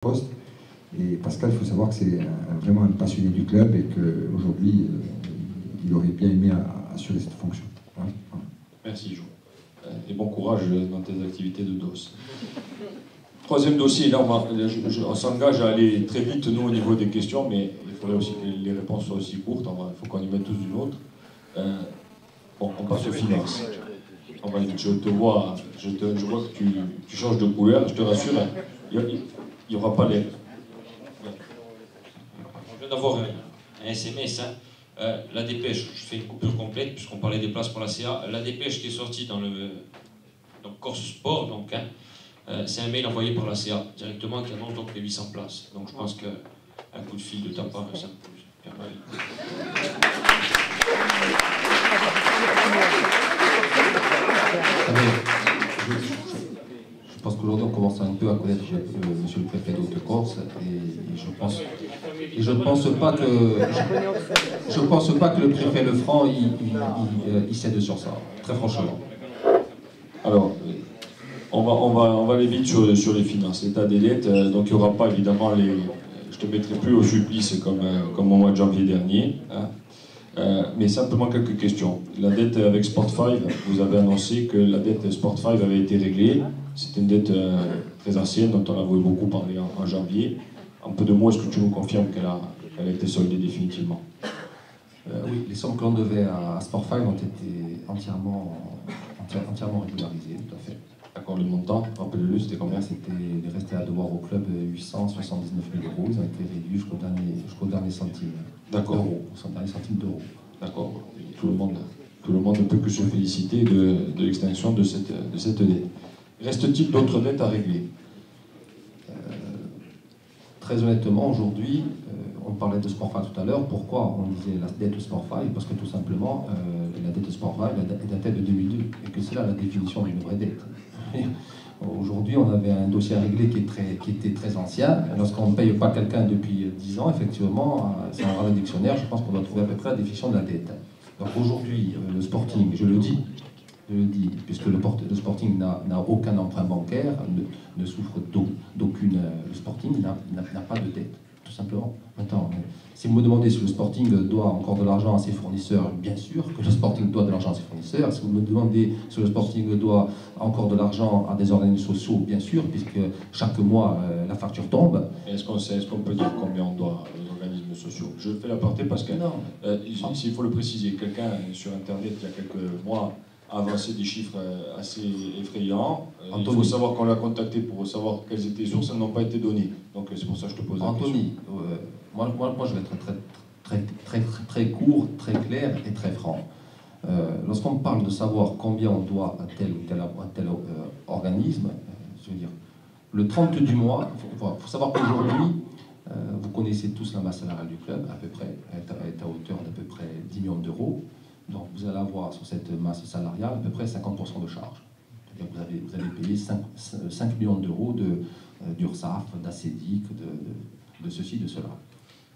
poste. Et Pascal, il faut savoir que c'est vraiment un passionné du club et qu'aujourd'hui, il aurait bien aimé assurer cette fonction. Voilà. Merci, Jo. Et bon courage dans tes activités de DOS. Troisième dossier, là, on s'engage à aller très vite, nous, au niveau des questions, mais il faudrait aussi que les réponses soient aussi courtes. Il faut qu'on y mette tous d'une autre. Bon, on passe aux finances. Je te vois, je vois que tu changes de couleur, je te rassure, il n'y aura pas les... Je viens d'avoir un SMS, la dépêche, je fais une coupure complète puisqu'on parlait des places pour la CA, la dépêche qui est sortie dans le Corse Sport, donc, c'est un mail envoyé par la CA directement qui annonce donc les 800 places. Donc je pense qu'un coup de fil de ta part, ça me pose bien mal. Je pense qu'aujourd'hui on commence un peu à connaître monsieur le préfet d'Haute-Corse et je pense pas que le préfet Lefranc il cède sur ça, très franchement. Alors, on va aller vite sur les finances. L'état des dettes, donc il n'y aura pas évidemment les... Je te mettrai plus au supplice comme au mois de janvier dernier. Mais simplement quelques questions. La dette avec Sport5, vous avez annoncé que la dette Sport5 avait été réglée. C'était une dette très ancienne dont on a beaucoup parlé en janvier. En peu de mots, est-ce que tu nous confirmes qu'elle a été soldée définitivement? Oui, les sommes que l'on devait à Sport5 ont été entièrement régularisées, tout à fait. D'accord, le montant, rappelez-le, c'était combien? C'était resté à devoir au club 879 000 €. Ils ont été réduits jusqu'au dernier centime. D'accord. Dernier centime d'euros. D'accord. Tout le monde ne peut que se féliciter de l'extinction de cette dette. Reste-t-il d'autres dettes à régler? Très honnêtement, aujourd'hui, on parlait de Sport5 tout à l'heure. Pourquoi on disait la dette de Sport5? Parce que tout simplement, la dette de Sport5 datait de 2002 et que c'est là la définition d'une vraie dette. Aujourd'hui, on avait un dossier à régler qui était très ancien. Lorsqu'on ne paye pas quelqu'un depuis 10 ans, effectivement, si on regarde le dictionnaire, je pense qu'on doit trouver à peu près la définition de la dette. Donc aujourd'hui, le Sporting, je le dis, puisque le Sporting n'a aucun emprunt bancaire, ne souffre d'aucune... Le Sporting n'a pas de dette, tout simplement. Maintenant, si vous me demandez si le Sporting doit encore de l'argent à ses fournisseurs, bien sûr que le Sporting doit de l'argent à ses fournisseurs. Si vous me demandez si le Sporting doit encore de l'argent à des organismes sociaux, bien sûr, puisque chaque mois la facture tombe. Est-ce qu'on peut dire combien on doit aux organismes sociaux? Je fais l'aparté parce que, s'il faut le préciser, quelqu'un sur Internet il y a quelques mois a avancé des chiffres assez effrayants. Il faut savoir qu'on l'a contacté pour savoir quelles étaient les sources, elles n'ont pas été données. Donc c'est pour ça que je te pose la question. Anthony, moi je vais être très court, très clair et très franc. Lorsqu'on parle de savoir combien on doit à tel ou tel organisme, je veux dire, le 30 du mois, il faut savoir qu'aujourd'hui, vous connaissez tous la masse salariale du club, à peu près, est à hauteur d'à peu près 10 millions d'euros. Donc vous allez avoir sur cette masse salariale à peu près 50% de charges. C'est-à-dire que vous allez payer 5 millions d'euros d'URSSAF, d'ACEDIC, de ceci, de cela.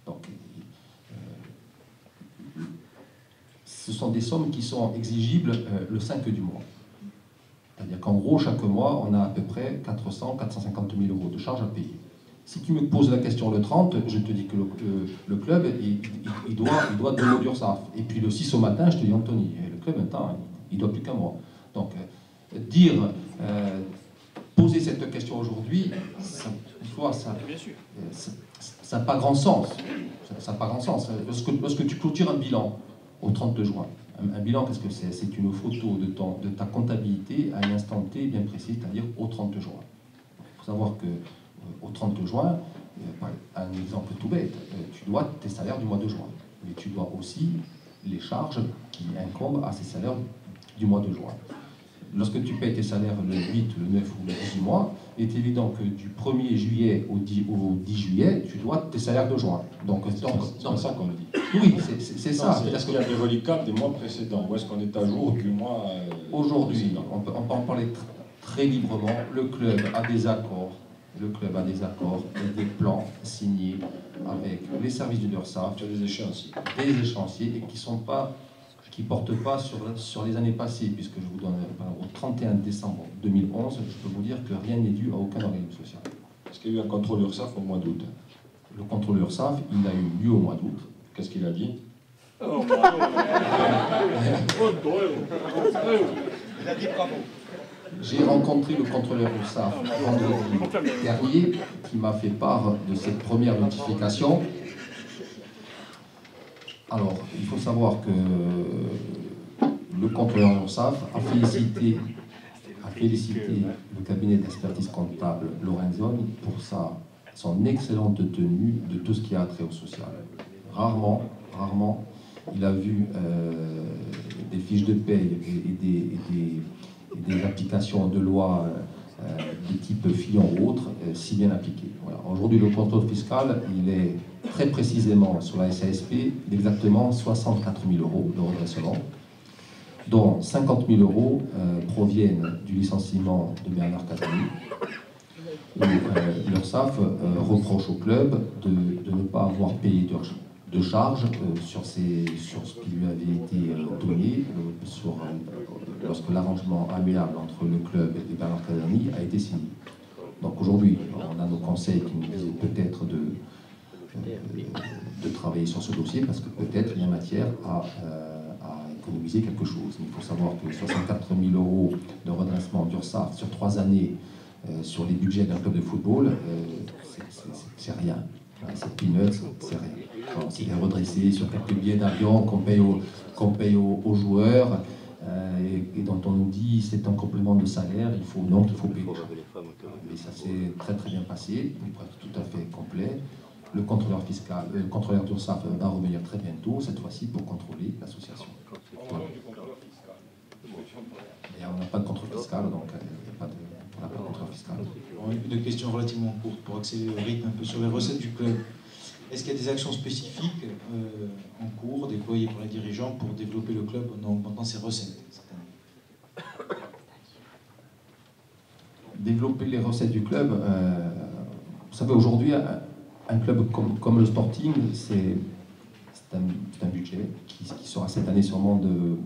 Donc, ce sont des sommes qui sont exigibles le 5 du mois. C'est-à-dire qu'en gros, chaque mois, on a à peu près 450 000 € de charges à payer. Si tu me poses la question le 30, je te dis que le club, il doit de l'eau d'URSSAF. Et puis le 6 au matin, je te dis Anthony, le club, maintenant, il doit plus qu'un mois. Donc, poser cette question aujourd'hui, ça n'a pas grand sens. Ça n'a pas grand sens. Lorsque tu clôtures un bilan au 30 juin, un bilan, qu'est-ce que c'est? C'est une photo de ta comptabilité à un instant T bien précis, c'est-à-dire au 30 juin. Il faut savoir que au 30 juin, un exemple tout bête, tu dois tes salaires du mois de juin, mais tu dois aussi les charges qui incombent à ces salaires du mois de juin. Lorsque tu payes tes salaires le 8, le 9 ou le 18 mois, il est évident que du 1er juillet au 10 juillet, tu dois tes salaires de juin. Donc c'est ça qu'on dit. Oui, c'est ça. Est-ce qu'il y a des reliquats des mois précédents? Ou est-ce qu'on est à jour du mois aujourd'hui, on peut en parler très librement. Le club a des accords. Le club a des accords et des plans signés avec les services du DURSSAF, des échéanciers et qui ne portent pas sur les années passées, puisque je vous donne au 31 décembre 2011, je peux vous dire que rien n'est dû à aucun organisme social. Est-ce qu'il y a eu un contrôle URSAF au mois d'août? Le contrôle URSAF, il a eu lieu au mois d'août. Qu'est-ce qu'il a dit? Il a dit bravo. J'ai rencontré le contrôleur URSAF vendredi dernier qui m'a fait part de cette première notification. Alors, il faut savoir que le contrôleur URSAF a félicité le cabinet d'expertise comptable Lorenzoni pour son excellente tenue de tout ce qui a trait au social. Rarement, il a vu des fiches de paye et des applications de loi de type Fillon ou autre si bien appliquées. Voilà. Aujourd'hui, le contrôle fiscal, il est très précisément sur la SASP d'exactement 64 000 € de redressement, dont 50 000 € proviennent du licenciement de Bernard Cazeneuve, où l'URSSAF reproche au club de ne pas avoir payé de charges sur ce qui lui avait été donné lorsque l'arrangement amiable entre le club et Bernard Cazeneuve a été signé. Donc aujourd'hui, on a nos conseils qui nous disent peut-être de travailler sur ce dossier parce que peut-être il y a matière à économiser quelque chose. Il faut savoir que 64 000 € de redressement d'URSSAF sur 3 années sur les budgets d'un club de football, c'est rien. Cette peanuts, c'est rien. C'est redressé sur quelques billets d'avion qu'on paye aux joueurs et dont on nous dit c'est un complément de salaire, il faut payer. Mais ça s'est très bien passé, pour être tout à fait complet. Le contrôleur fiscal, le contrôleur d'URSSAF va revenir très bientôt, cette fois-ci pour contrôler l'association. Voilà. Et on n'a pas de contrôle fiscal, donc il n'y a pas de contrôle fiscal. Une question relativement courte pour accélérer le rythme un peu sur les recettes du club. Est-ce qu'il y a des actions spécifiques en cours, déployées par les dirigeants pour développer le club en augmentant ses recettes cette année? Développer les recettes du club, vous savez, aujourd'hui, un club comme le Sporting, c'est un budget qui sera cette année sûrement de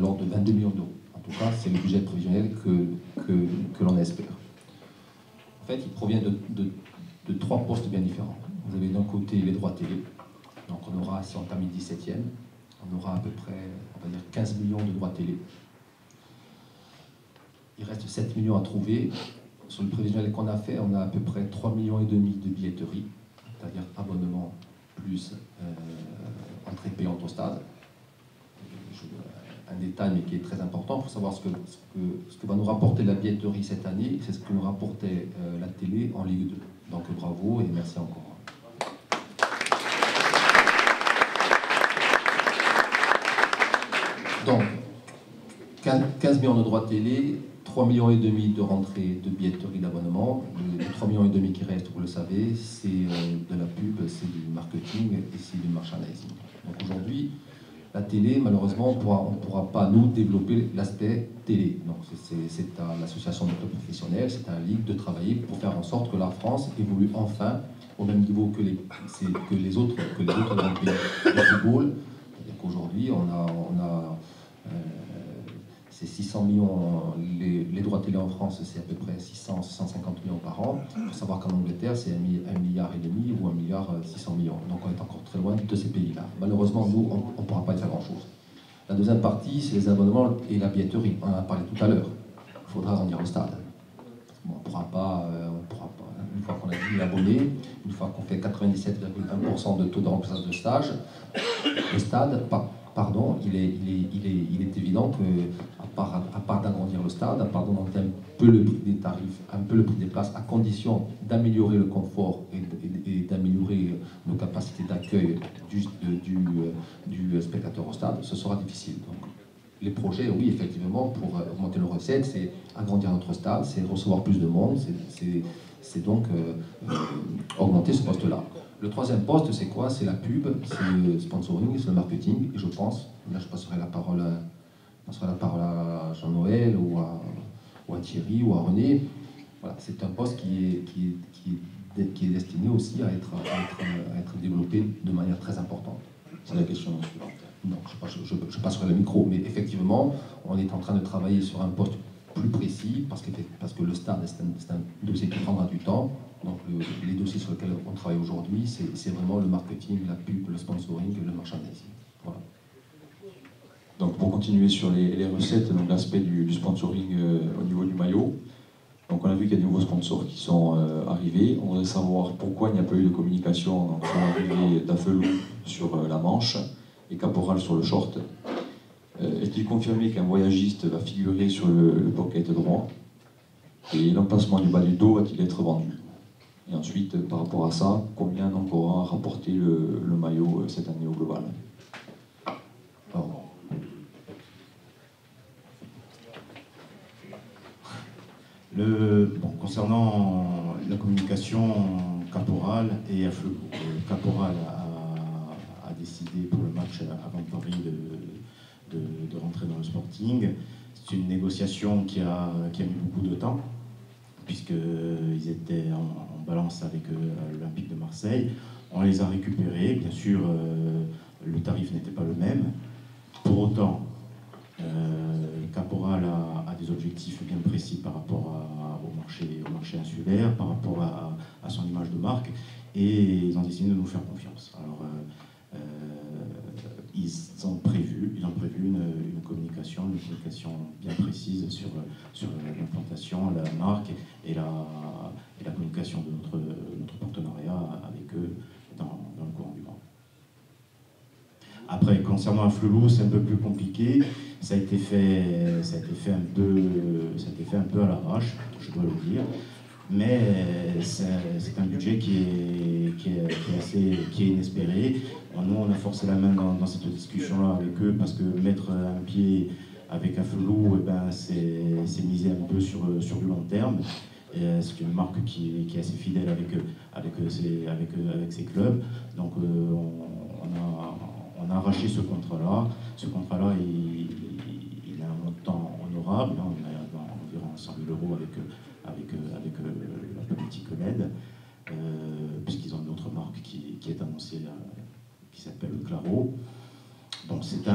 l'ordre de 22 millions d'euros. En tout cas, c'est le budget prévisionnel que l'on espère. En fait, il provient de 3 postes bien différents. Vous avez d'un côté les droits télé, donc on aura, si on termine 17e, on aura à peu près, on va dire, 15 millions de droits télé. Il reste 7 millions à trouver. Sur le prévisionnel qu'on a fait, on a à peu près 3,5 millions de billetterie, c'est-à-dire abonnement plus entrée payante au stade. Un détail, mais qui est très important, il faut savoir ce que va nous rapporter la billetterie cette année, c'est ce que nous rapportait la télé en Ligue 2. Donc bravo et merci encore. Donc, 15 millions de droits télé, 3,5 millions de rentrées de billetterie d'abonnement. Les 3,5 millions qui restent, vous le savez, c'est de la pub, c'est du marketing et c'est du merchandising. Donc aujourd'hui, la télé, malheureusement, on ne pourra pas nous développer l'aspect télé. Donc c'est à l'association de clubs professionnels, c'est à la Ligue de travailler pour faire en sorte que la France évolue enfin au même niveau que les autres grands pays de football. C'est-à-dire qu'aujourd'hui, on a c'est 600 millions, les droits télé en France, c'est à peu près 650 millions par an. Il faut savoir qu'en Angleterre, c'est 1,5 milliard ou 1,6 milliard. Donc on est encore très loin de ces pays-là. Malheureusement, nous, on ne pourra pas y faire grand-chose. La deuxième partie, c'est les abonnements et la billetterie. On en a parlé tout à l'heure. Il faudra agrandir le stade. Bon, on ne pourra pas, une fois qu'on a 10 000 abonnés, une fois qu'on fait 97,1% de taux de remplissage de stage, le stade, pardon, il est évident qu'à part d'agrandir le stade, à part d'augmenter un peu le prix des tarifs, un peu le prix des places, à condition d'améliorer le confort et d'améliorer nos capacités d'accueil du spectateur au stade, ce sera difficile. Donc, les projets, oui, effectivement, pour augmenter nos recettes, c'est agrandir notre stade, c'est recevoir plus de monde, c'est donc augmenter ce poste-là. Le troisième poste, c'est quoi? C'est la pub, c'est le sponsoring, c'est le marketing. Et je pense, là je passerai la parole à Jean-Noël ou à Thierry ou à René. Voilà, c'est un poste qui est destiné aussi à être développé de manière très importante. C'est la question suivante. Non, je passerai le micro, mais effectivement, on est en train de travailler sur un poste plus précis, parce que le stade, c'est un dossier qui prendra du temps. Donc les dossiers sur lesquels on travaille aujourd'hui, c'est vraiment le marketing, la pub, le sponsoring et le merchandising. Voilà. Donc pour continuer sur les recettes, donc l'aspect du sponsoring au niveau du maillot, donc on a vu qu'il y a des nouveaux sponsors qui sont arrivés. On voudrait savoir pourquoi il n'y a pas eu de communication donc, sur l'arrivée d'Affelou sur la manche et Caporal sur le short. Est-il confirmé qu'un voyagiste va figurer sur le pocket droit? Et l'emplacement du bas du dos va-t-il être vendu? Et ensuite, par rapport à ça, combien donc aura rapporté le maillot cette année au global? Concernant la communication Caporal et Afflelou, Caporal a décidé pour le match avant Paris de rentrer dans le Sporting. C'est une négociation qui a mis beaucoup de temps, puisqu'ils étaient en balance avec l'Olympique de Marseille. On les a récupérés, bien sûr, le tarif n'était pas le même. Pour autant, Caporal a des objectifs bien précis par rapport au marché insulaire, par rapport à son image de marque, et ils ont décidé de nous faire confiance. Alors, ils ont prévu une communication bien précise sur l'implantation, la marque et la communication de notre partenariat avec eux dans le courant du mois. Après, concernant Afflelou, c'est un peu plus compliqué. Ça a été fait un peu à l'arrache, je dois le dire. Mais c'est un budget qui est inespéré. Nous, on a forcé la main dans cette discussion-là avec eux, parce que mettre un pied avec Afflelou, c'est miser un peu sur du long terme. C'est une marque qui est assez fidèle avec ses clubs. Donc on a arraché ce contrat-là. Ce contrat-là, il a un montant honorable. On a environ 100 000 € avec la politique LED, puisqu'ils ont une autre marque qui est annoncée, qui s'appelle Claro. Donc c'est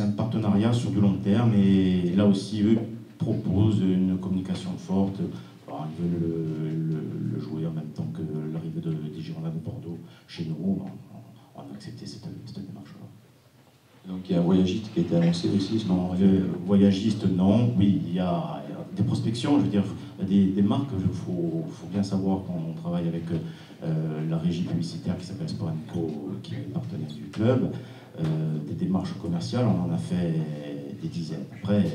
un partenariat sur du long terme, et là aussi eux proposent une communication forte. Alors, ils veulent le jouer en même temps que l'arrivée des Girondins de Bordeaux chez nous. On a accepté cette démarche-là. Donc il y a un voyagiste qui a été annoncé aussi? Non, voyagiste, non. Oui, il y a des prospections, je veux dire, des marques. Il faut bien savoir qu'on travaille avec la régie publicitaire qui s'appelle Sporanco, qui est partenaire du club. Des démarches commerciales, on en a fait des dizaines. Après,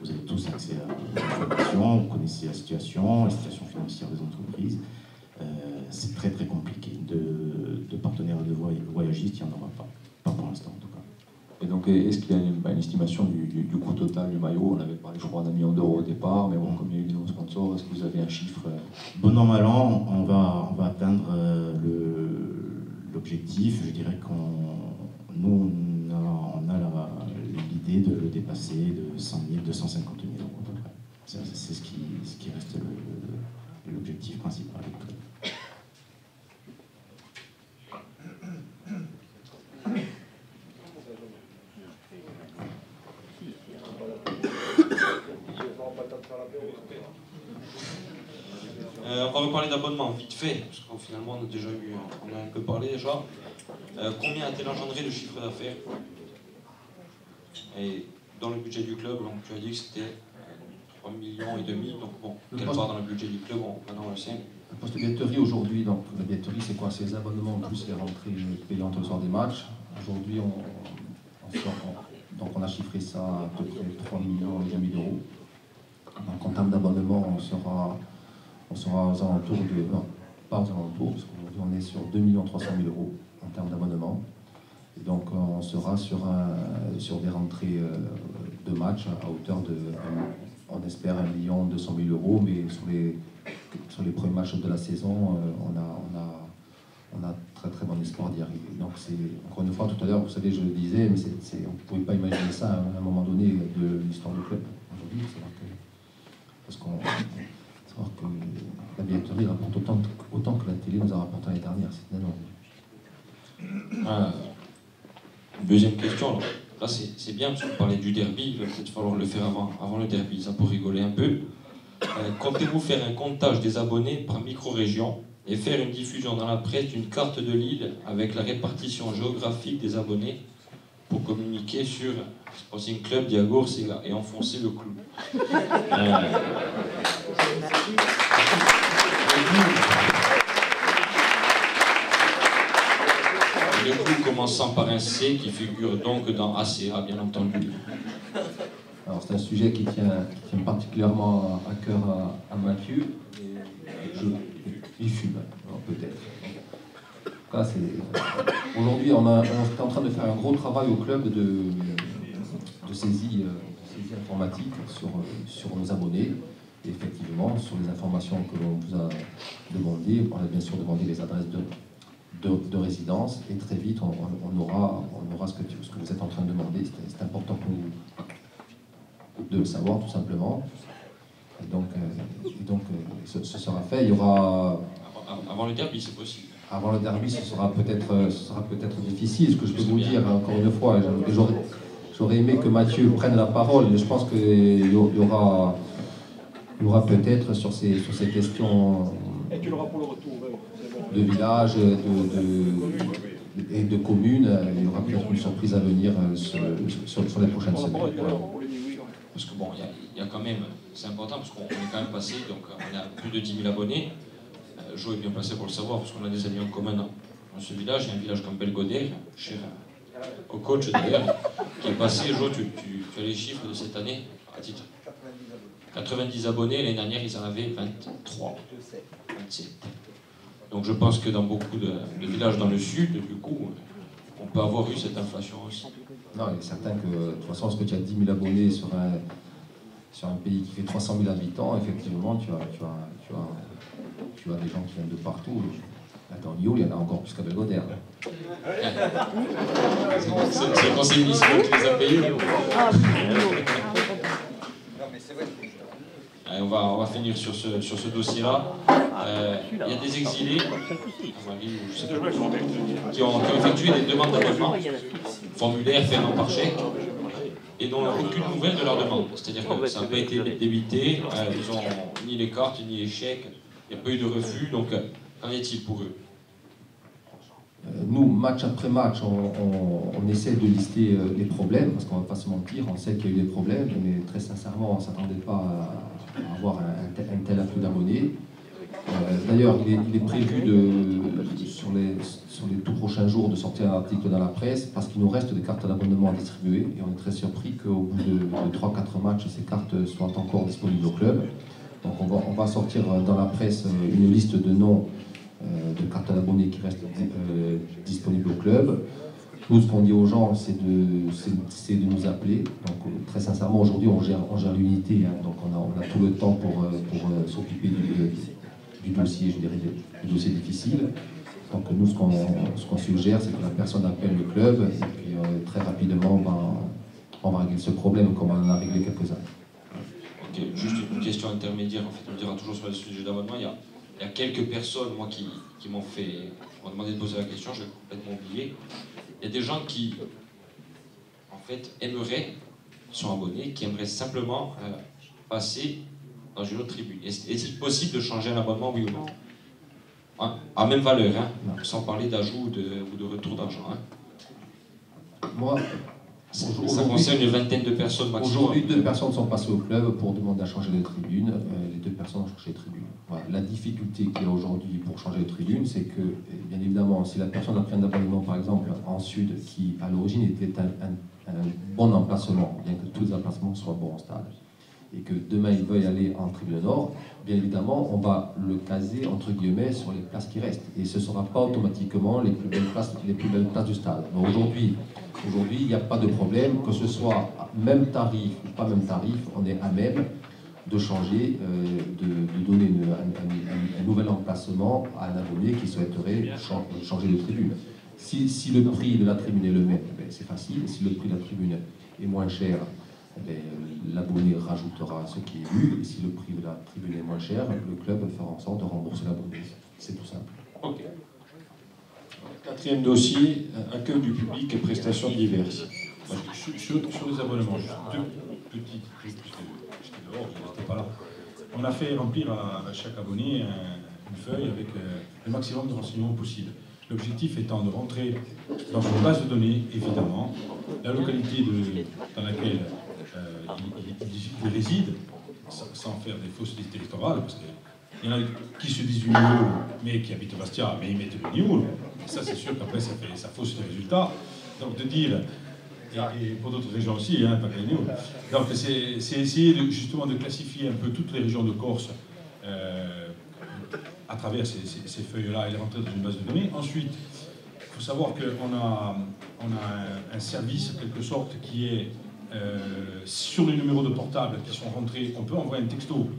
vous avez tous accès à l'information, vous connaissez la situation financière des entreprises. C'est très très compliqué. De partenaires de voyagistes, il n'y en aura pas pour l'instant en tout cas. Et donc, est-ce qu'il y a une estimation du coût total du maillot? On avait parlé, je crois, d'1 million d'euros au départ, mais bon, comme il y a eu des nouveaux sponsors, est-ce que vous avez un chiffre? Bon an, mal an, on va atteindre l'objectif. Je dirais nous, on a l'idée de le dépasser de 100 000, 250 000 € à peu près. C'est ce qui reste l'objectif principal du club. On va reparler d'abonnement vite fait, parce qu'en finalement on a un peu parlé déjà. Combien a-t-elle engendré de chiffre d'affaires? Et dans le budget du club, donc tu as dit que c'était 3,5 millions, donc bon, quelle part dans le budget du club maintenant on le sait. Le poste de billetterie aujourd'hui, donc la billetterie c'est quoi? C'est les abonnements plus les rentrées payantes au soir des matchs. Aujourd'hui on a chiffré ça à peu près 3,5 millions d'euros. Donc en termes d'abonnements, on sera aux alentours de... Non, pas aux alentours, parce qu'aujourd'hui on est sur 2 300 000 € en termes d'abonnements. Et donc on sera sur des rentrées de matchs à hauteur de, on espère, 1 200 000 €, mais sur les premiers matchs de la saison, on a très très bon espoir d'y arriver. Donc c'est, encore une fois, tout à l'heure, vous savez, je le disais, mais on ne pouvait pas imaginer ça à un moment donné de l'histoire du club. Aujourd'hui, parce que la billetterie rapporte autant que la télé nous a rapporté l'année dernière, c'est énorme. Deuxième question, là c'est bien, parce qu'on parlait du derby, il va peut-être falloir le faire avant le derby, ça pour rigoler un peu. Comptez-vous faire un comptage des abonnés par micro-région et faire une diffusion dans la presse d'une carte de l'île avec la répartition géographique des abonnés pour communiquer sur Sporting Club Diagour Sega et enfoncer le clou. Le clou commençant par un C qui figure donc dans ACA, bien entendu. Alors c'est un sujet qui tient particulièrement à cœur à Mathieu. Il fume, peut-être. Aujourd'hui, on est en train de faire un gros travail au club de saisie informatique sur nos abonnés. Et effectivement, sur les informations que l'on vous a demandées, on a bien sûr demandé les adresses de résidence, et très vite on aura ce que vous êtes en train de demander. C'est important pour nous de le savoir, tout simplement. Et donc ce sera fait. Il y aura... Avant le derby, c'est possible. Avant le derby, ce sera peut-être difficile. Ce que je peux vous dire, encore une fois, j'aurais aimé que Mathieu prenne la parole, mais je pense qu'il y aura peut-être sur ces questions de village et de communes, il y aura peut-être une surprise à venir sur les prochaines semaines. Parce que bon, il y a quand même, c'est important parce qu'on est quand même passé, donc on a plus de 10 000 abonnés. Jo est bien placé pour le savoir parce qu'on a des amis en commun dans ce village. Il y a un village comme Belgodère, cher au coach d'ailleurs, qui est passé. Jo, tu as les chiffres de cette année à titre. 90 abonnés, l'année dernière ils en avaient 23, 27. Donc je pense que dans beaucoup de villages dans le sud, du coup, on peut avoir eu cette inflation aussi. Non, il est certain que de toute façon, lorsque tu as 10 000 abonnés sur un pays qui fait 300 000 habitants, effectivement, tu as des gens qui viennent de partout. Attends, Lyon, il y en a encore plus qu'à Belgodère. C'est le conseil municipal qui les a payés. Allez, on va finir sur ce dossier-là. Il y a des exilés qui ont effectué des demandes d'abonnement, formulaires faits par chèque, et n'ont aucune nouvelle de leur demande. C'est-à-dire que ça n'a pas été débité, ils n'ont ni les cartes, ni les chèques, il n'y a pas eu de refus, donc qu'en est-il pour eux? Nous, match après match, on essaie de lister les problèmes, parce qu'on ne va pas se mentir, on sait qu'il y a eu des problèmes, mais très sincèrement, on ne s'attendait pas à avoir un tel afflux d'abonnés. D'ailleurs, il est prévu sur les tout prochains jours de sortir un article dans la presse, parce qu'il nous reste des cartes d'abonnement à distribuer, et on est très surpris qu'au bout de 3-4 matchs, ces cartes soient encore disponibles au club. Donc on va sortir dans la presse une liste de noms de cartes d'abonnés qui restent disponibles au club. Nous, ce qu'on dit aux gens, c'est de nous appeler. Donc très sincèrement, aujourd'hui, on gère l'unité, hein, donc on a tout le temps pour s'occuper du dossier, je dirais, du dossier difficile. Donc nous, ce qu'on suggère, c'est que la personne appelle le club, et puis très rapidement, on va régler ce problème comme on en a réglé quelques-uns. Ok, juste une question intermédiaire, en fait, on dira toujours sur le sujet d'abonnement. Il y a quelques personnes, moi, qui m'ont demandé de poser la question, je vais complètement oublier. Il y a des gens qui, en fait, sont abonnés, qui aimeraient simplement passer dans une autre tribune. Est-il possible de changer un abonnement, oui ou non? Hein, à même valeur, hein, sans parler d'ajout ou de retour d'argent. Hein. Moi, ça concerne une vingtaine de personnes maximum. Aujourd'hui, 2 personnes sont passées au club pour demander à changer de tribune. Les 2 personnes ont changé de tribune. Voilà. La difficulté qu'il y a aujourd'hui pour changer de tribune, c'est que, bien évidemment, si la personne a pris un abonnement, par exemple, en sud, qui à l'origine était un bon emplacement, bien que tous les emplacements soient bons en stade, et que demain il veuille aller en tribune nord, bien évidemment, on va le caser, entre guillemets, sur les places qui restent. Et ce ne sera pas automatiquement les plus belles places du stade. Aujourd'hui, il n'y a pas de problème, que ce soit même tarif ou pas même tarif, on est à même de changer, de donner un nouvel emplacement à un abonné qui souhaiterait changer de tribune. Si le prix de la tribune est le même, c'est facile. Si le prix de la tribune est moins cher, l'abonné rajoutera ce qui est vu. Et si le prix de la tribune est moins cher, le club fera en sorte de rembourser l'abonné. C'est tout simple. Ok. 4e dossier, accueil du public et prestations diverses. Je Sur les abonnements, juste deux petites trucs, puisque j'étais dehors, je n'étais pas là. On a fait remplir à chaque abonné une feuille avec le maximum de renseignements possible. L'objectif étant de rentrer dans une base de données, évidemment, la localité dans laquelle il réside, sans faire des fausses listes électorales, parce qu'il y en a qui se disent du Nioul, mais qui habitent Bastia, mais ils mettent le Nioul. Et ça, c'est sûr qu'après, ça fausse les résultats. Donc de dire, et pour d'autres régions aussi, hein, pas que les Nioul. Donc c'est essayer justement de classifier un peu toutes les régions de Corse à travers ces feuilles-là et les rentrer dans une base de données. Ensuite, il faut savoir qu'on a un service, en quelque sorte, qui est sur les numéros de portable qui sont rentrés. On peut envoyer un texto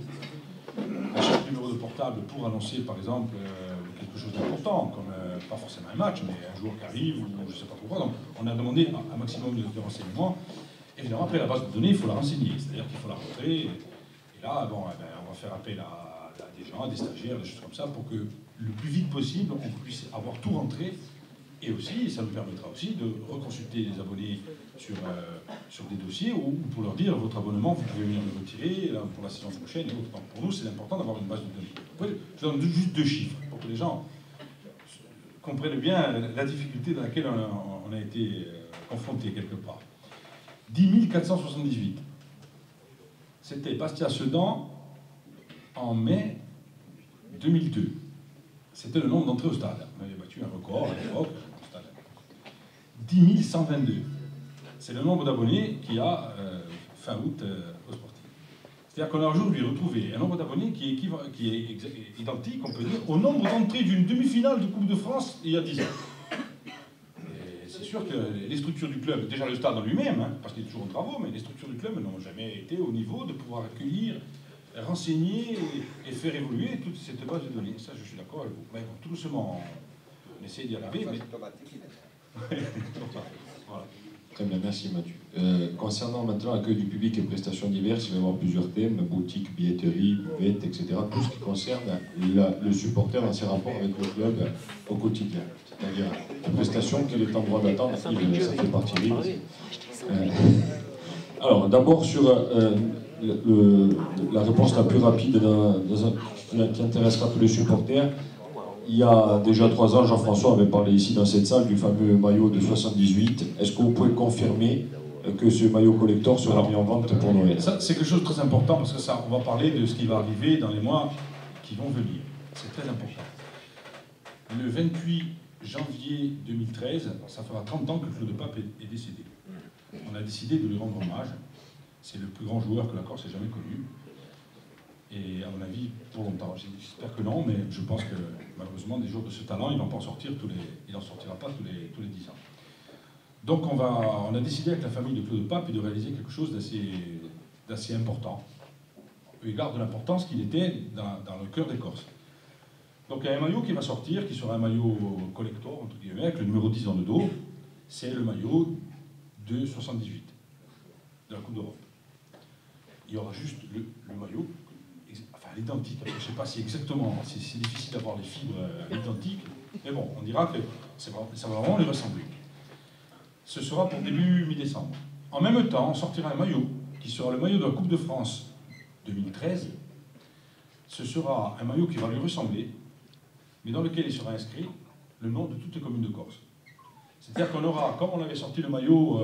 à chaque numéro de portable pour annoncer, par exemple, quelque chose d'important, comme pas forcément un match, mais un joueur qui arrive, ou je ne sais pas trop quoi. Donc, on a demandé un maximum de renseignements. Évidemment, après, la base de données, il faut la renseigner, c'est-à-dire qu'il faut la rentrer. Et là, bon, on va faire appel à des gens, des stagiaires, des choses comme ça, pour que le plus vite possible, on puisse avoir tout rentré. Et aussi, ça nous permettra aussi de reconsulter les abonnés sur des dossiers ou pour leur dire votre abonnement, vous pouvez venir le retirer pour la saison prochaine et autres. Donc pour nous, c'est important d'avoir une base de données. Après, je donne juste 2 chiffres pour que les gens comprennent bien la difficulté dans laquelle on a été confronté quelque part. 10 478. C'était Bastia-Sedan en mai 2002. C'était le nombre d'entrées au stade. On avait battu un record à l'époque. 10 122. C'est le nombre d'abonnés qu'il y a fin août au Sporting. C'est-à-dire qu'on a aujourd'hui retrouvé un nombre d'abonnés qui est identique, on peut dire, au nombre d'entrées d'une demi-finale de Coupe de France il y a 10 ans. Et c'est sûr que les structures du club, déjà le stade en lui-même, hein, parce qu'il est toujours en travaux, mais les structures du club n'ont jamais été au niveau de pouvoir accueillir, renseigner et faire évoluer toute cette base de données. Ça, je suis d'accord avec vous. Mais bon, tout doucement, on essaie d'y arriver, mais... Voilà. Très bien, merci Mathieu. Concernant maintenant l'accueil du public et prestations diverses, il va y avoir plusieurs thèmes, boutique, billetterie, buvette, etc. Tout ce qui concerne le supporter dans ses rapports avec le club au quotidien. C'est-à-dire les prestations qu'il est en droit d'attendre, ça fait partie des... Alors, d'abord sur la réponse la plus rapide qui intéressera tous les supporters. Il y a déjà 3 ans, Jean-François avait parlé ici dans cette salle du fameux maillot de 78. Est-ce que vous pouvez confirmer que ce maillot collector sera mis en vente pour Noël? Ça, c'est quelque chose de très important parce que ça, on va parler de ce qui va arriver dans les mois qui vont venir. C'est très important. Le 28 janvier 2013, ça fera 30 ans que Claude Pape est décédé. On a décidé de lui rendre hommage. C'est le plus grand joueur que la Corse ait jamais connu. Et à mon avis, pour longtemps. J'espère que non, mais je pense que malheureusement, des joueurs de ce talent, il n'en sortira pas tous les 10 ans. Donc on a décidé avec la famille de Claude Pape de réaliser quelque chose d'assez important, au égard de l'importance qu'il était dans le cœur des Corses. Donc il y a un maillot qui va sortir, qui sera un maillot collector, entre guillemets, avec le numéro 10 dans le dos. C'est le maillot de 78, de la Coupe d'Europe. Il y aura juste le maillot, enfin l'identique, je ne sais pas si exactement, c'est difficile d'avoir les fibres identiques, mais bon, on dira que ça va vraiment les ressembler. Ce sera pour début mi-décembre. En même temps, on sortira un maillot, qui sera le maillot de la Coupe de France 2013. Ce sera un maillot qui va lui ressembler, mais dans lequel il sera inscrit le nom de toutes les communes de Corse. C'est-à-dire qu'on aura, comme on avait sorti le maillot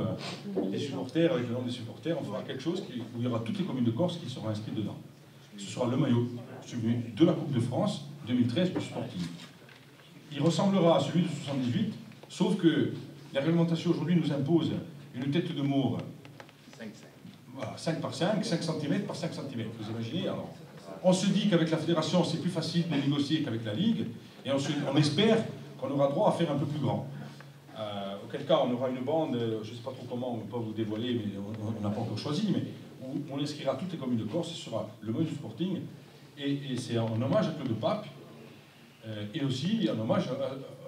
des supporters, avec le nom des supporters, on fera quelque chose où il y aura toutes les communes de Corse qui seront inscrites dedans. Ce sera le maillot de la Coupe de France 2013 du Sporting. Il ressemblera à celui de 78, sauf que la réglementation aujourd'hui nous impose une tête de mort 5 par 5, 5 cm par 5 cm. Vous imaginez alors, on se dit qu'avec la fédération, c'est plus facile de négocier qu'avec la Ligue, et on espère qu'on aura droit à faire un peu plus grand. Auquel cas, on aura une bande, je ne sais pas trop comment, on ne peut pas vous dévoiler, mais on n'a pas encore choisi, mais où on inscrira toutes les communes de Corse, ce sera le maillot du Sporting, et c'est en hommage à Claude Pape, et aussi en hommage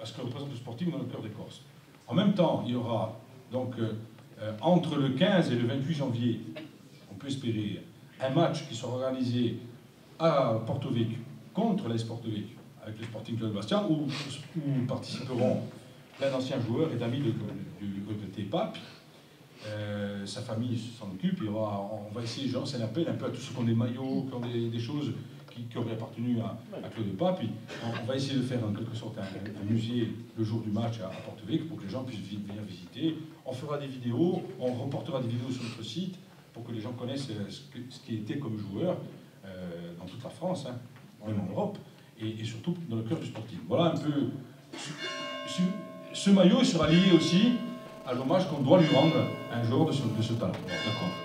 à ce que représente le Sporting dans le cœur des Corses. En même temps, il y aura donc entre le 15 et le 28 janvier, on peut espérer un match qui sera organisé à Porto Vecchio contre l'AS Porto Vecchio, avec le Sporting Club Bastia, où participeront plein d'anciens joueurs et d'amis du regretté Pape. sa famille s'en occupe, on va essayer, genre, c'est un appel un peu à tous ceux qui ont des maillots, qui ont des choses qui auraient appartenu à Claude de Pape. On va essayer de faire en quelque sorte un musée le jour du match à Porte-Vecchio pour que les gens puissent venir visiter. On fera des vidéos, on reportera des vidéos sur notre site pour que les gens connaissent ce qui était comme joueur dans toute la France, hein, même en Europe, et surtout dans le cœur du sportif. Voilà un peu. Ce maillot sera lié aussi à l'hommage qu'on doit lui rendre un jour de ce talent.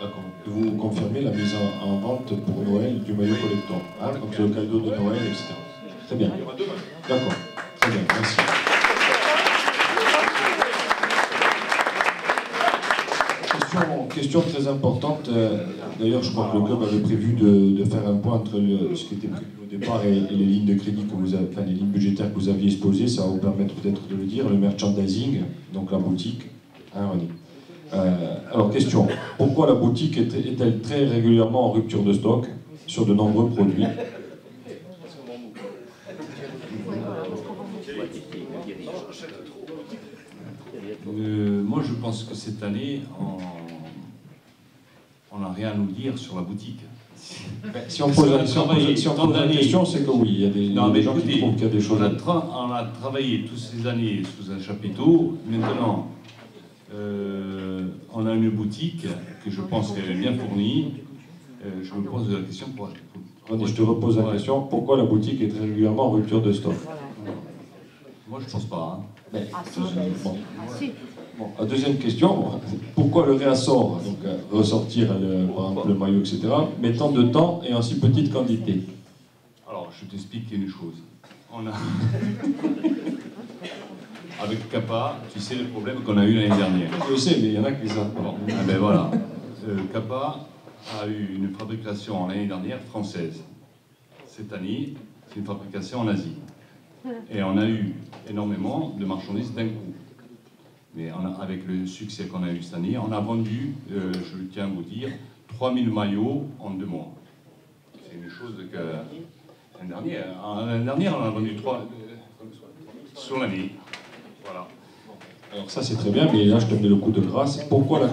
D'accord. Vous confirmez la mise en vente pour Noël du maillot collector, hein, donc le cadeau de Noël, etc. Très bien. D'accord. Très bien, merci. Question très importante. D'ailleurs, je crois que le club avait prévu de faire un point entre ce qui était prévu au départ et les lignes de crédit que vous avez, enfin, les lignes budgétaires que vous aviez exposées. Ça va vous permettre peut-être de le dire. Le merchandising, donc la boutique. Hein, René. Alors, question. Pourquoi la boutique est-elle très régulièrement en rupture de stock sur de nombreux produits? Moi, je pense que cette année, on n'a rien à nous dire sur la boutique. Si on pose la question, c'est que oui, il y a des gens qui trouvent qu'il y a des choses. On a travaillé toutes ces années sous un chapiteau. Maintenant, on a une boutique que je pense qu'elle est bien fournie. Je me pose la question pour... Je te repose la question. Pourquoi la boutique est très régulièrement en rupture de stock? Moi, je ne pense pas. Hein. Bon, la deuxième question, pourquoi le réassort, donc ressortir par exemple le maillot, etc., met tant de temps et en si petite quantité? Alors, je t'explique une chose. On a... Avec Kappa, tu sais le problème qu'on a eu l'année dernière. Je sais, mais il y en a qui savent. Bon, ben voilà. Kappa a eu une fabrication l'année dernière française. Cette année, c'est une fabrication en Asie. Et on a eu énormément de marchandises d'un coup. Mais avec le succès qu'on a eu cette année, on a vendu, je tiens à vous dire, 3000 maillots en 2 mois. C'est une chose que... L'année dernière, on a vendu 3 sur l'année. Voilà. Alors ça c'est très bien, mais là je te mets le coup de grâce. Pourquoi la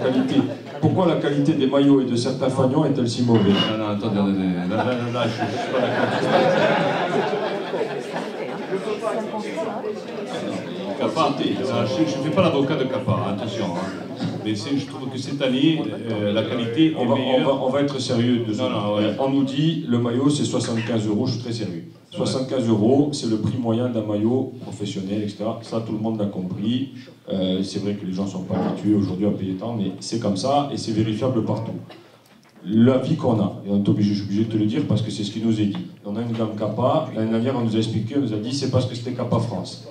qualité des maillots et de certains fagnons est-elle si mauvaise? Non, attendez, là, je suis pas d'accord. Kappa, je ne fais pas l'avocat de Kappa, attention. Hein. Mais je trouve que cette année, la qualité est meilleure. On va être sérieux. On nous dit le maillot c'est 75 €, je suis très sérieux. 75 €, c'est le prix moyen d'un maillot professionnel, etc. Ça, tout le monde l'a compris. C'est vrai que les gens ne sont pas habitués aujourd'hui à payer tant, mais c'est comme ça et c'est vérifiable partout. L'avis qu'on a, et je suis obligé de te le dire parce que c'est ce qui nous est dit. On a une gamme Kappa, l'année dernière on nous a expliqué, on nous a dit c'est parce que c'était Kappa France.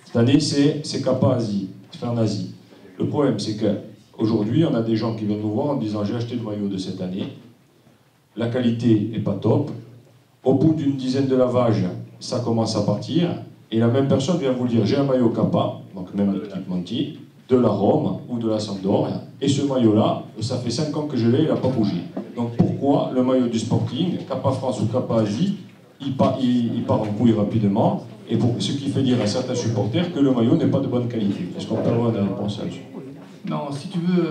Cette année c'est Kappa Asie, c'est fait en Asie. Le problème c'est qu'aujourd'hui on a des gens qui viennent nous voir en disant j'ai acheté le maillot de cette année, la qualité n'est pas top, au bout d'une dizaine de lavages ça commence à partir, et la même personne vient vous dire j'ai un maillot Kappa, donc même l'équipe Monti, de la Rome ou de la Sampdoria, et ce maillot-là, ça fait 5 ans que je l'ai, il n'a pas bougé. Donc pourquoi le maillot du Sporting, Kappa France ou Kappa Asie, il part en couille rapidement, et ce qui fait dire à certains supporters que le maillot n'est pas de bonne qualité? Est-ce qu'on peut avoir une réponse là-dessus? Non, si tu veux,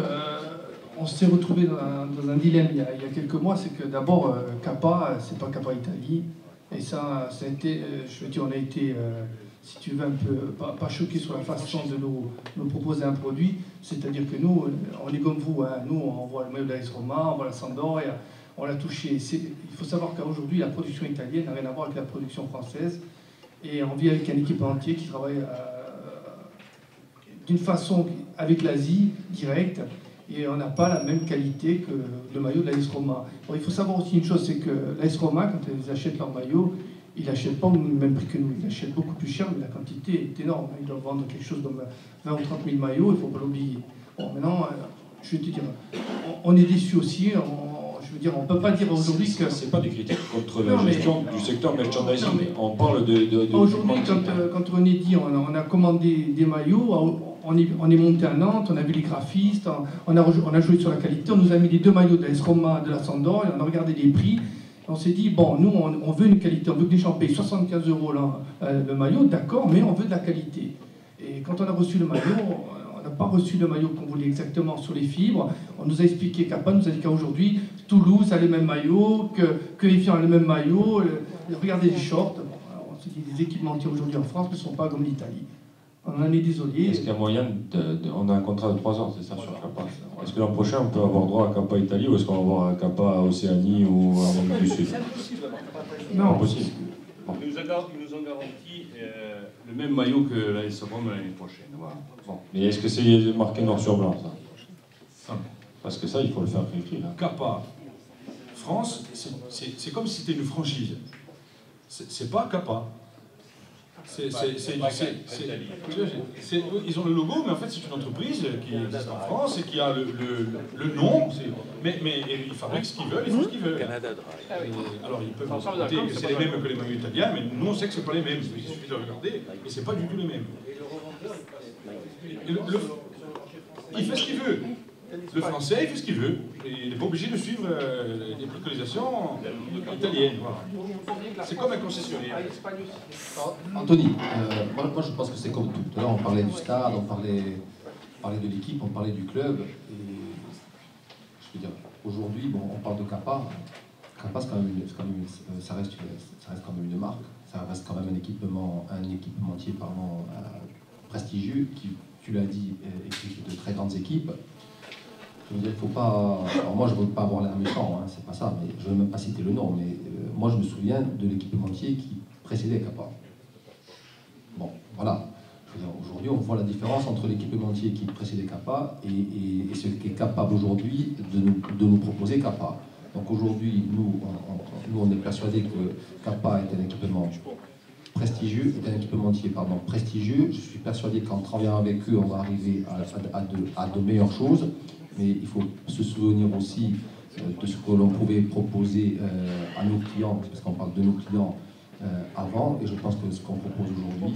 on s'est retrouvé dans un dilemme il y a quelques mois, c'est que d'abord, Kappa, c'est pas Kappa Italie, et ça a été, je veux dire, on a été... si tu veux, un peu, pas choqué sur la façon de nous proposer un produit. C'est-à-dire que nous, on est comme vous, hein. Nous, on voit le maillot d'AS Roma, on voit la Sampdoria, on l'a touché. Il faut savoir qu'aujourd'hui, la production italienne n'a rien à voir avec la production française. Et on vit avec une équipe entière qui travaille d'une façon avec l'Asie, directe, et on n'a pas la même qualité que le maillot de l'AS Roma. Bon, il faut savoir aussi une chose, c'est que l'AS Roma, quand ils achètent leur maillot, ils n'achètent pas au même prix que nous, ils achètent beaucoup plus cher, mais la quantité est énorme. Ils doivent vendre quelque chose comme 20 ou 30 000 maillots, il ne faut pas l'oublier. Bon, maintenant, je vais te dire, on est déçus aussi. Je veux dire, on ne peut pas dire aujourd'hui que... C'est pas des critiques contre la gestion du secteur merchandising, mais on parle de aujourd'hui, quand on est dit, on a commandé des maillots, on est monté à Nantes, on a vu les graphistes, on a joué sur la qualité, on nous a mis les 2 maillots de l'AS Roma, de la Sampdoria, on a regardé les prix. On s'est dit, bon, nous, on veut une qualité, on veut que les gens payent 75 € le maillot, d'accord, mais on veut de la qualité. Et quand on a reçu le maillot, on n'a pas reçu le maillot qu'on voulait exactement sur les fibres. On nous a expliqué Kappa nous a dit qu'aujourd'hui, Toulouse a les mêmes maillots, que Evian a les mêmes maillots. Regardez les shorts. Bon, alors on se dit les équipementiers aujourd'hui en France ne sont pas comme l'Italie. On en est désolé. Est-ce qu'il y a moyen on a un contrat de 3 ans, c'est ça, sur Kappa. Est-ce que l'an prochain, on peut avoir droit à Kappa Italie ou est-ce qu'on va avoir un Kappa Océanie ou en Amérique du Sud? Non. Pas possible. Ils nous ont garanti le même maillot que l'AS Rome l'année prochaine. Voilà. Bon. Mais est-ce que c'est marqué noir sur blanc, ça? Parce que ça, il faut le faire écrire. Hein. Kappa France, c'est comme si c'était une franchise. C'est pas Kappa. Ils ont le logo, mais en fait c'est une entreprise qui existe en France et qui a le nom. Mais ils fabriquent ce qu'ils veulent, ils font ce qu'ils veulent. Alors ils peuvent nous raconter que c'est les mêmes que les maillots italiens, mais nous on sait que c'est pas les mêmes. Il suffit de regarder, et c'est pas du tout les mêmes. Il fait ce qu'il veut. Le français, il fait ce qu'il veut. Il n'est pas obligé de suivre les préconisations italiennes. Voilà. C'est comme un concessionnaire. Anthony, moi je pense que c'est comme tout. Tout à l'heure on parlait du stade, on parlait de l'équipe, on parlait du club. Et je veux dire, aujourd'hui, bon, on parle de Kappa. Kappa, ça reste quand même une marque. Ça reste quand même un équipementier prestigieux qui, tu l'as dit, équipe de très grandes équipes. Je veux dire, il faut pas. Alors moi, je ne veux pas avoir l'air méchant, hein, c'est pas ça, mais je ne vais même pas citer le nom, mais moi, je me souviens de l'équipementier qui précédait Kappa. Bon, voilà. Je veux dire, aujourd'hui, on voit la différence entre l'équipementier qui précédait Kappa et ce qui est capable aujourd'hui de nous proposer Kappa. Donc aujourd'hui, nous, on est persuadés que Kappa est un équipement prestigieux, est un équipementier prestigieux. Je suis persuadé qu'en travaillant avec eux, on va arriver à de meilleures choses. Mais il faut se souvenir aussi de ce que l'on pouvait proposer à nos clients, parce qu'on parle de nos clients avant, et je pense que ce qu'on propose aujourd'hui,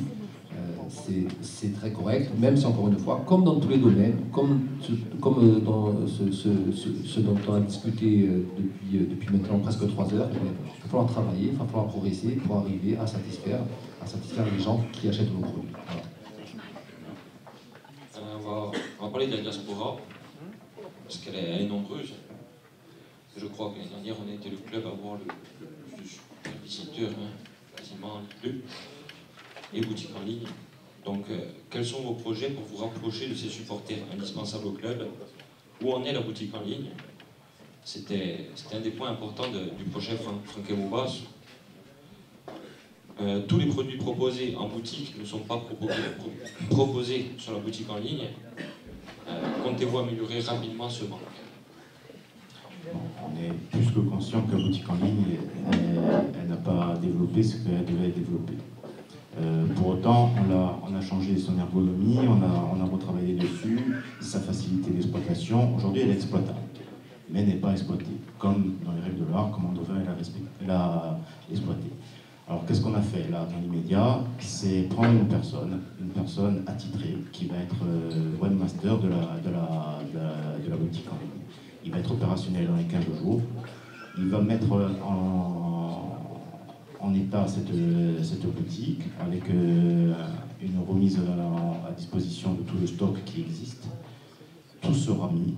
c'est très correct, même si encore une fois, comme dans tous les domaines, comme dans ce dont on a discuté depuis maintenant presque 3 heures, il va falloir travailler, il va falloir progresser pour arriver à satisfaire les gens qui achètent nos produits. Voilà. On va parler de la diaspora. Parce qu'elle est nombreuse. Je crois que l'année dernière, on a été le club à avoir le plus de visiteurs, hein, quasiment en Ligue 2, et boutiques en ligne. Donc, quels sont vos projets pour vous rapprocher de ces supporters indispensables au club? Où en est la boutique en ligne? C'était un des points importants du projet Franck Moubas. Tous les produits proposés en boutique ne sont pas proposés sur la boutique en ligne. Comptez-vous améliorer rapidement ce manque? On est plus que conscient que la boutique en ligne, elle n'a pas développé ce qu'elle devait développer. Pour autant, on a changé son ergonomie, on a retravaillé dessus, sa facilité d'exploitation. Aujourd'hui, elle est exploitable, mais n'est pas exploitée, comme dans les règles de l'art, comme on devrait l'exploiter. Alors, qu'est-ce qu'on a fait là, dans l'immédiat? C'est prendre une personne attitrée, qui va être webmaster de la boutique en ligne. Il va être opérationnel dans les 15 jours. Il va mettre en état cette boutique avec une remise à disposition de tout le stock qui existe. Tout sera mis.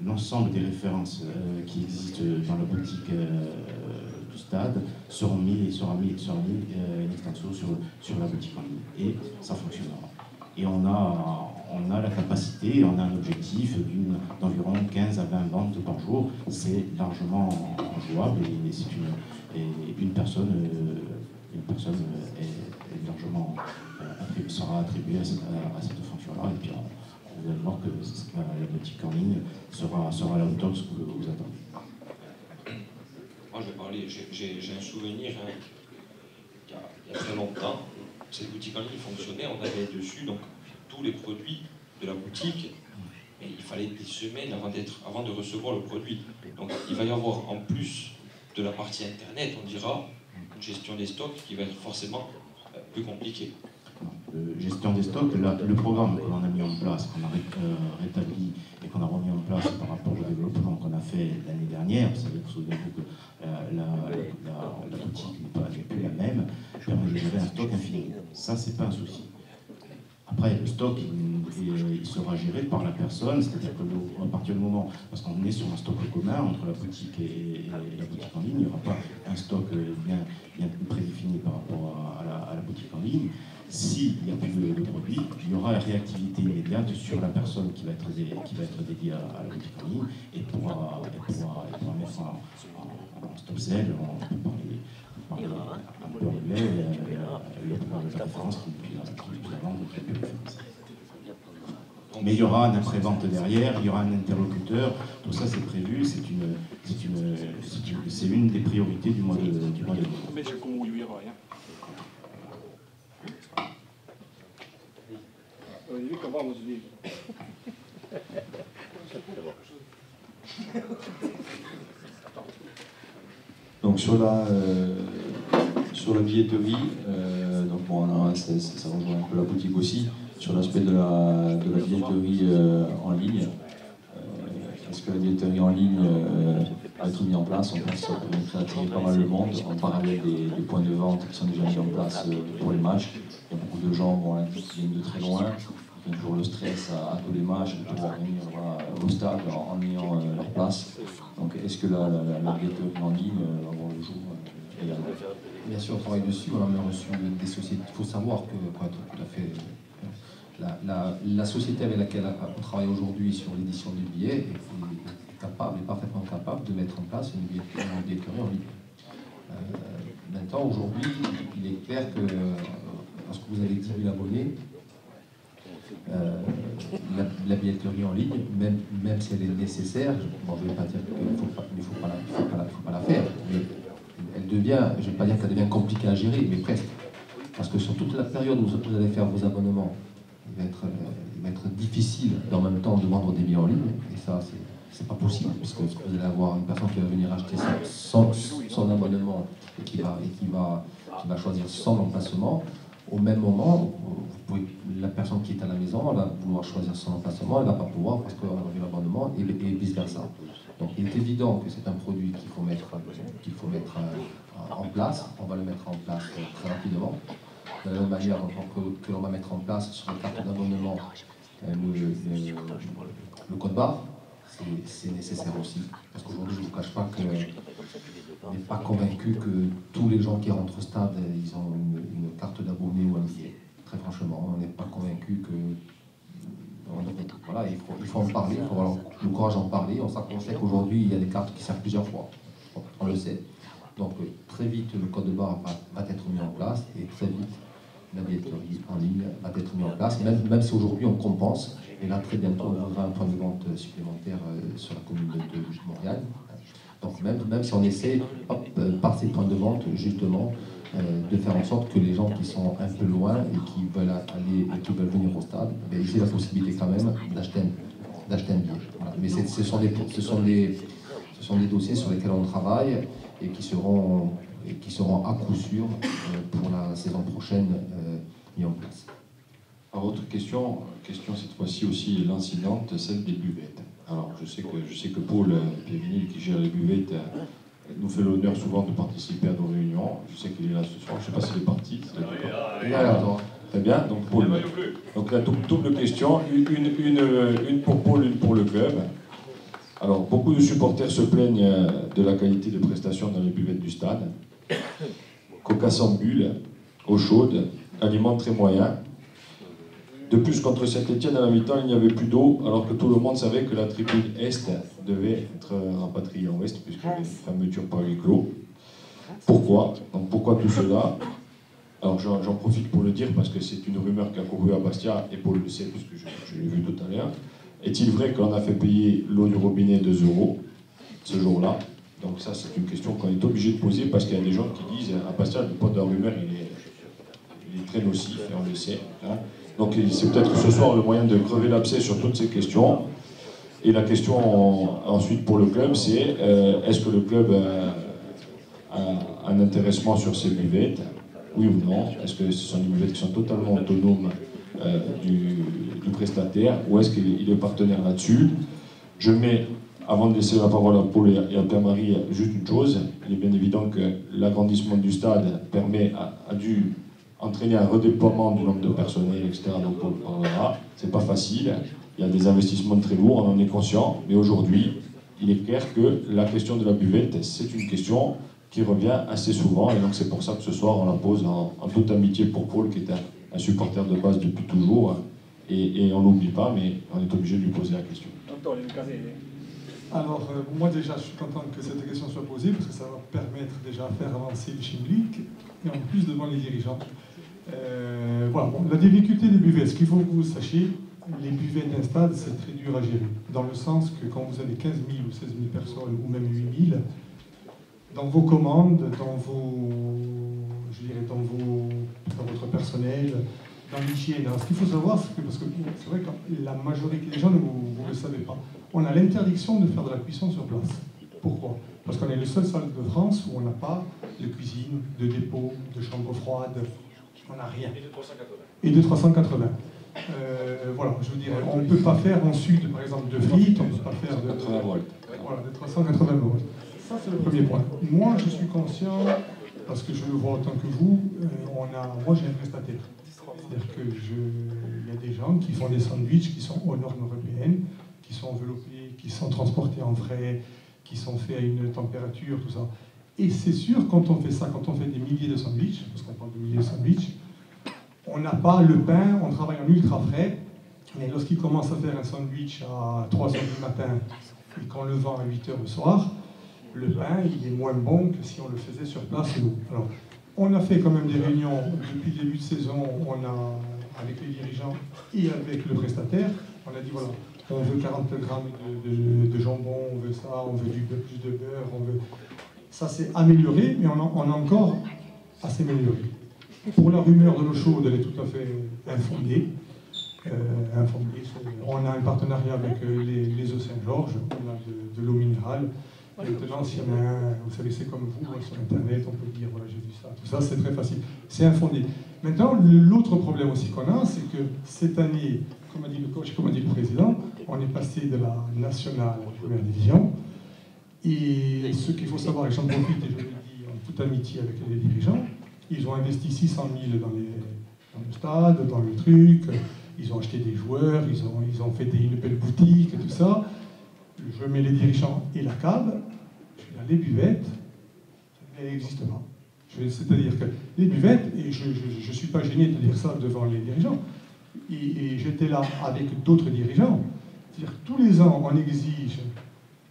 L'ensemble des références qui existent dans la boutique du stade seront mis in extenso sur la boutique en ligne. Et ça fonctionnera. Et on a la capacité, on a un objectif d'environ 15 à 20 ventes par jour. C'est largement jouable et c'est une personne est largement sera attribuée à cette fonction-là. Et puis vous allez voir que la boutique en ligne sera à la hauteur de ce que vous attendez. Moi, je vais parler, j'ai un souvenir, hein, il y a très longtemps, cette boutique en ligne fonctionnait, on avait dessus donc tous les produits de la boutique, mais il fallait des semaines avant de recevoir le produit. Donc il va y avoir, en plus de la partie internet, on dira, une gestion des stocks qui va être forcément plus compliquée. Gestion des stocks, le programme que l'on a mis en place, qu'on a rétabli et qu'on a remis en place par rapport au développement qu'on a fait l'année dernière, vous savez que la boutique n'est plus la même, permet de gérer un stock infini. Ça, c'est pas un souci. Après, le stock, il sera géré par la personne, c'est-à-dire qu'à partir du moment, parce qu'on est sur un stock commun entre la boutique et la boutique en ligne, il n'y aura pas un stock bien prédéfini par rapport à la boutique en ligne. S'il n'y a plus de produit, il y aura une réactivité immédiate sur la personne qui va être dédiée à la boutique en ligne et pourra mettre en stop sell, on peut parler un peu anglais, la référence qui la vente qui est référence. Mais il y aura un après-vente derrière, il y aura un interlocuteur, tout ça c'est prévu, c'est une des priorités du mois de mai. Donc sur la billetterie, donc bon, ça rejoint un peu la boutique aussi, sur l'aspect de la billetterie en ligne. Est-ce que la billetterie en ligne va être mise en place? On pense que ça permettrait d'attirer pas mal de monde, en parallèle des points de vente qui sont déjà mis en place pour les matchs. Il y a beaucoup de gens qui viennent de très loin, qui ont toujours le stress à tous les matchs, de pouvoir venir au stade en ayant leur place. Donc est-ce que la billetterie en ligne va avoir le jour également? Bien sûr, on travaille dessus, on a reçu des sociétés. Il faut savoir que, pour être tout à fait... La société avec laquelle on travaille aujourd'hui sur l'édition du billet est parfaitement capable de mettre en place une billetterie en ligne. Maintenant, aujourd'hui, il est clair que lorsque vous avez 10 000 abonnés, la billetterie en ligne, même si elle est nécessaire, bon, je ne vais pas dire qu'il ne faut pas la faire, mais elle devient, je ne vais pas dire qu'elle devient compliquée à gérer, mais presque. Parce que sur toute la période où vous allez faire vos abonnements, il va être difficile en même temps de vendre des billets en ligne, et ça c'est pas possible, parce que vous allez avoir une personne qui va venir acheter son abonnement et qui va choisir son emplacement. Au même moment, la personne qui est à la maison, elle va vouloir choisir son emplacement, elle ne va pas pouvoir parce qu'on a revu l'abonnement et vice versa. Donc il est évident que c'est un produit qu'il faut mettre en place. On va le mettre en place très rapidement. De la même manière que l'on va mettre en place sur la carte d'abonnement le code barre, c'est nécessaire aussi. Parce qu'aujourd'hui, je ne vous cache pas qu'on n'est pas convaincu que tous les gens qui rentrent au stade, ils ont une carte d'abonné ou un billet. Très franchement, on n'est pas convaincu que... Voilà, il faut en parler, il faut avoir le courage d'en parler. On sait qu'aujourd'hui, il y a des cartes qui servent plusieurs fois. On le sait. Donc très vite, le code barre va être mis en place et très vite, la billetterie en ligne va être mise en place, même si aujourd'hui on compense. Et là, très bientôt, on aura un point de vente supplémentaire sur la commune de Montréal. Donc même si on essaie, par ces points de vente, justement, de faire en sorte que les gens qui sont un peu loin et qui veulent aller et qui veulent venir au stade, ils aient la possibilité quand même d'acheter un billet. Voilà. Mais ce sont des dossiers sur lesquels on travaille et qui seront à coup sûr pour la saison prochaine mis en place. Alors, autre question cette fois-ci aussi lancinante, celle des buvettes. Alors je sais que Paul Pévinil, qui gère les buvettes, nous fait l'honneur souvent de participer à nos réunions. Je sais qu'il est là ce soir, je ne sais pas s'il est parti. Il est là, très bien, donc Paul. Donc la double question, une pour Paul, une pour le club. Alors beaucoup de supporters se plaignent de la qualité de prestation dans les buvettes du stade. Coca sans bulle, eau chaude, aliments très moyens. De plus, contre Saint-Etienne, à la mi-temps, il n'y avait plus d'eau, alors que tout le monde savait que la tribune Est devait être rapatriée en Ouest, puisque les fermetures par huis clos. Pourquoi? Donc pourquoi tout cela? Alors j'en profite pour le dire, parce que c'est une rumeur qui a couru à Bastia, et Paul le sait, puisque je l'ai vu tout à l'heure. Est-il vrai qu'on a fait payer l'eau du robinet 2 € ce jour-là? Donc ça, c'est une question qu'on est obligé de poser, parce qu'il y a des gens qui disent, à Bastia, le poids de la rumeur, il est très nocif, et on le sait. Hein. Donc c'est peut-être ce soir le moyen de crever l'abcès sur toutes ces questions. Et la question ensuite pour le club, c'est est-ce que le club a un intéressement sur ces buvettes? Oui ou non? Est-ce que ce sont des buvettes qui sont totalement autonomes du prestataire, ou est-ce qu'il est partenaire là-dessus? Je mets, avant de laisser la parole à Paul et à Pierre-Marie, juste une chose. Il est bien évident que l'agrandissement du stade permet, a dû entraîner un redéploiement du nombre de personnel, etc. Donc on parlera. C'est pas facile. Il y a des investissements très lourds, on en est conscient. Mais aujourd'hui, il est clair que la question de la buvette, c'est une question qui revient assez souvent. Et donc c'est pour ça que ce soir, on la pose en toute amitié pour Paul, qui est un supporter de base depuis toujours. Et on n'oublie pas, mais on est obligé de lui poser la question. Alors, moi déjà, je suis content que cette question soit posée, parce que ça va permettre déjà de faire avancer le Chimblic, et en plus devant les dirigeants. Voilà, bon, la difficulté des buvettes, ce qu'il faut que vous sachiez, les buvettes d'un stade, c'est très dur à gérer. Dans le sens que quand vous avez 15 000 ou 16 000 personnes, ou même 8 000, dans vos commandes, dans votre personnel, dans l'hygiène. Alors, ce qu'il faut savoir, c'est que, parce que c'est vrai que la majorité des gens, vous ne le savez pas, on a l'interdiction de faire de la cuisson sur place. Pourquoi? Parce qu'on est le seul stade de France où on n'a pas de cuisine, de dépôt, de chambre froide, on n'a rien. Et de 380. Voilà, je veux dire, on ne peut pas faire en sud, par exemple, de frites, on ne peut pas faire de 80 volts. Voilà, de 380 volts. Ça, c'est le premier point. Moi, je suis conscient, parce que je le vois autant que vous, moi, j'ai un prestataire. C'est-à-dire qu'il y a des gens qui font des sandwichs qui sont aux normes européennes, qui sont enveloppés, qui sont transportés en frais, qui sont faits à une température, tout ça. Et c'est sûr, quand on fait ça, quand on fait des milliers de sandwichs, parce qu'on parle de milliers de sandwichs, on n'a pas le pain, on travaille en ultra frais, mais lorsqu'il commence à faire un sandwich à 3h du matin et qu'on le vend à 8h le soir, le pain, il est moins bon que si on le faisait sur place. Alors, on a fait quand même des réunions depuis le début de saison, avec les dirigeants et avec le prestataire. On a dit voilà, on veut 40 grammes de jambon, on veut ça, on veut plus de beurre, on veut... Ça s'est amélioré, mais on a encore assez amélioré. Pour la rumeur de l'eau chaude, elle est tout à fait infondée. On a un partenariat avec les eaux Saint-Georges, on a de l'eau minérale. Maintenant, s'il y en a un, vous savez, c'est comme vous, sur Internet, on peut dire, voilà, j'ai vu ça, tout ça, c'est très facile. C'est infondé. Maintenant, l'autre problème aussi qu'on a, c'est que cette année, comme a dit le coach, comme a dit le président, on est passé de la nationale à la première division. Et ce qu'il faut savoir, et j'en profite, et je le dis en toute amitié avec les dirigeants, ils ont investi 600 000 dans le stade, dans le truc, ils ont acheté des joueurs, ils ont fait une belle boutique et tout ça. Je mets les dirigeants et la CAB, les buvettes, elles n'existent pas. C'est-à-dire que les buvettes, et je ne suis pas gêné de dire ça devant les dirigeants, et j'étais là avec d'autres dirigeants, c'est-à-dire que tous les ans, on exige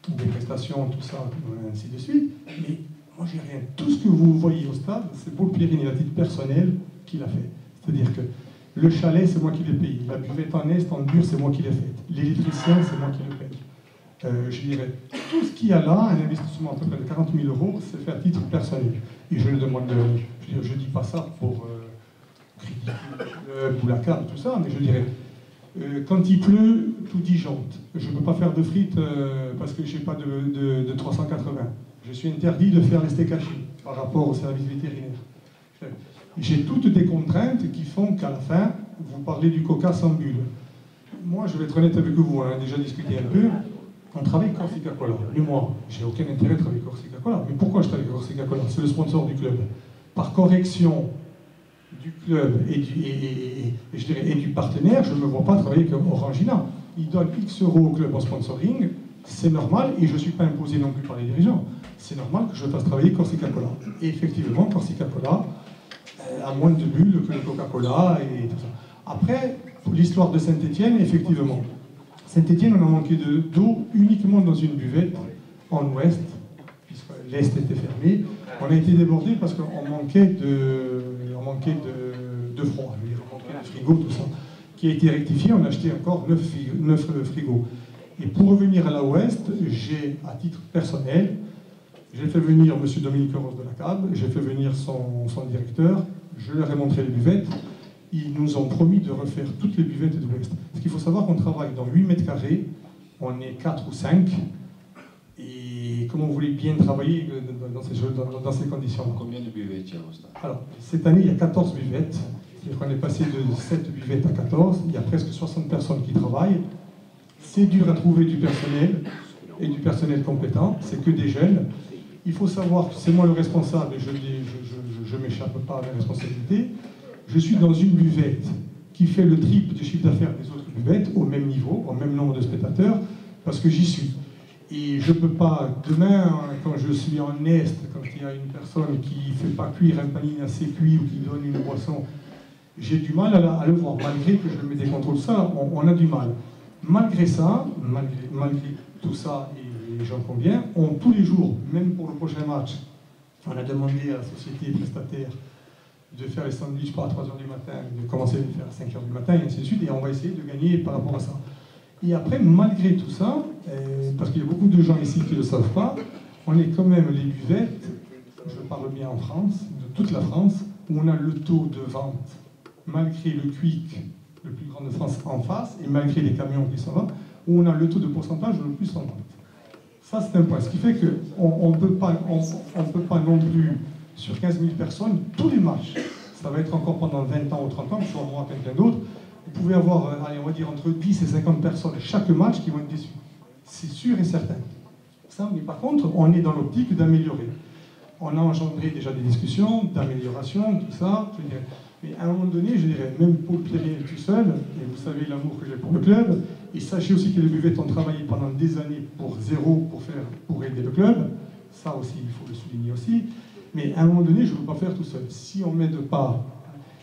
des prestations, tout ça, ainsi de suite, mais moi j'ai rien. Tout ce que vous voyez au stade, c'est Paul Pierini, à titre personnel, qui l'a fait. C'est-à-dire que le chalet, c'est moi qui l'ai payé, la buvette en est, en dur, c'est moi qui l'ai faite, l'électricien, c'est moi qui le paye. Je dirais, tout ce qu'il y a là, un investissement à peu près de 40 000 €, c'est fait à titre personnel. Et je le demande, je ne dis pas ça pour critiquer le club ou la CAB, tout ça, mais je dirais, quand il pleut, tout disjoncte. Je ne peux pas faire de frites parce que je n'ai pas de 380. Je suis interdit de faire les steaks hachés par rapport au service vétérinaire. J'ai toutes des contraintes qui font qu'à la fin, vous parlez du coca sans bulle. Moi, je vais être honnête avec vous, on a déjà discuté un peu. On travaille avec Corsica Cola. Et moi, j'ai aucun intérêt de travailler avec Corsica Cola. Mais pourquoi je travaille avec Corsica Cola? C'est le sponsor du club. Par correction du club et du partenaire, je ne me vois pas travailler avec Orangina. Ils donnent X € au club en sponsoring, c'est normal, et je ne suis pas imposé non plus par les dirigeants. C'est normal que je fasse travailler Corsica Cola. Et effectivement, Corsica Cola a moins de bulles que le Coca-Cola et tout ça. Après, pour l'histoire de Saint-Étienne, effectivement, Saint-Étienne, on a manqué d'eau uniquement dans une buvette en ouest, puisque l'est était fermé. On a été débordé parce qu'on manquait de froid, on manquait de frigo, tout ça, qui a été rectifié. On a acheté encore 9 frigos. Et pour revenir à l'ouest, j'ai, à titre personnel, j'ai fait venir M. Dominique Ross de la CAB, j'ai fait venir son directeur, je leur ai montré les buvettes. Ils nous ont promis de refaire toutes les buvettes de l'Ouest. Parce qu'il faut savoir qu'on travaille dans 8 mètres carrés, on est 4 ou 5, et comment vous voulez bien travailler dans ces conditions-là? Combien de buvettes il y a au stade? Alors, cette année, il y a 14 buvettes. C'est-à-dire qu'on est passé de 7 buvettes à 14. Il y a presque 60 personnes qui travaillent. C'est dur à trouver du personnel, et du personnel compétent. C'est que des jeunes. Il faut savoir que c'est moi le responsable, et je ne m'échappe pas à mes responsabilités. je suis dans une buvette qui fait le triple du chiffre d'affaires des autres buvettes, au même niveau, au même nombre de spectateurs, parce que j'y suis. Et je ne peux pas, demain, quand je suis en Est, quand il y a une personne qui ne fait pas cuire un panini assez cuit ou qui donne une boisson, j'ai du mal à le voir, malgré que je mets des contrôles, ça, on a du mal. Malgré ça, malgré tout ça, et j'en conviens, tous les jours, même pour le prochain match, on a demandé à la société prestataire de faire les sandwichs pas à 3h du matin, de commencer à les faire à 5h du matin, et ainsi de suite, et on va essayer de gagner par rapport à ça. Et après, malgré tout ça, parce qu'il y a beaucoup de gens ici qui ne le savent pas, on est quand même les buvettes, je parle bien en France, de toute la France, où on a le taux de vente, malgré le Quick, le plus grand de France en face, et malgré les camions qui sont là, où on a le taux de pourcentage le plus en vente. Ça, c'est un point. Ce qui fait qu'on ne peut pas non plus, sur 15 000 personnes, tous les matchs, ça va être encore pendant 20 ans ou 30 ans, soit moi ou quelqu'un d'autre, vous pouvez avoir, allez, on va dire, entre 10 et 50 personnes chaque match qui vont être déçues. C'est sûr et certain. Ça, mais par contre, on est dans l'optique d'améliorer. On a engendré déjà des discussions d'amélioration, tout ça. Je dirais. Mais à un moment donné, je dirais, même Paul Plériel tout seul, et vous savez l'amour que j'ai pour le club, et sachez aussi que les buvettes ont travaillé pendant des années pour zéro, pour aider le club. Ça aussi, il faut le souligner aussi. Mais à un moment donné, je ne peux pas faire tout seul. Si on ne m'aide pas,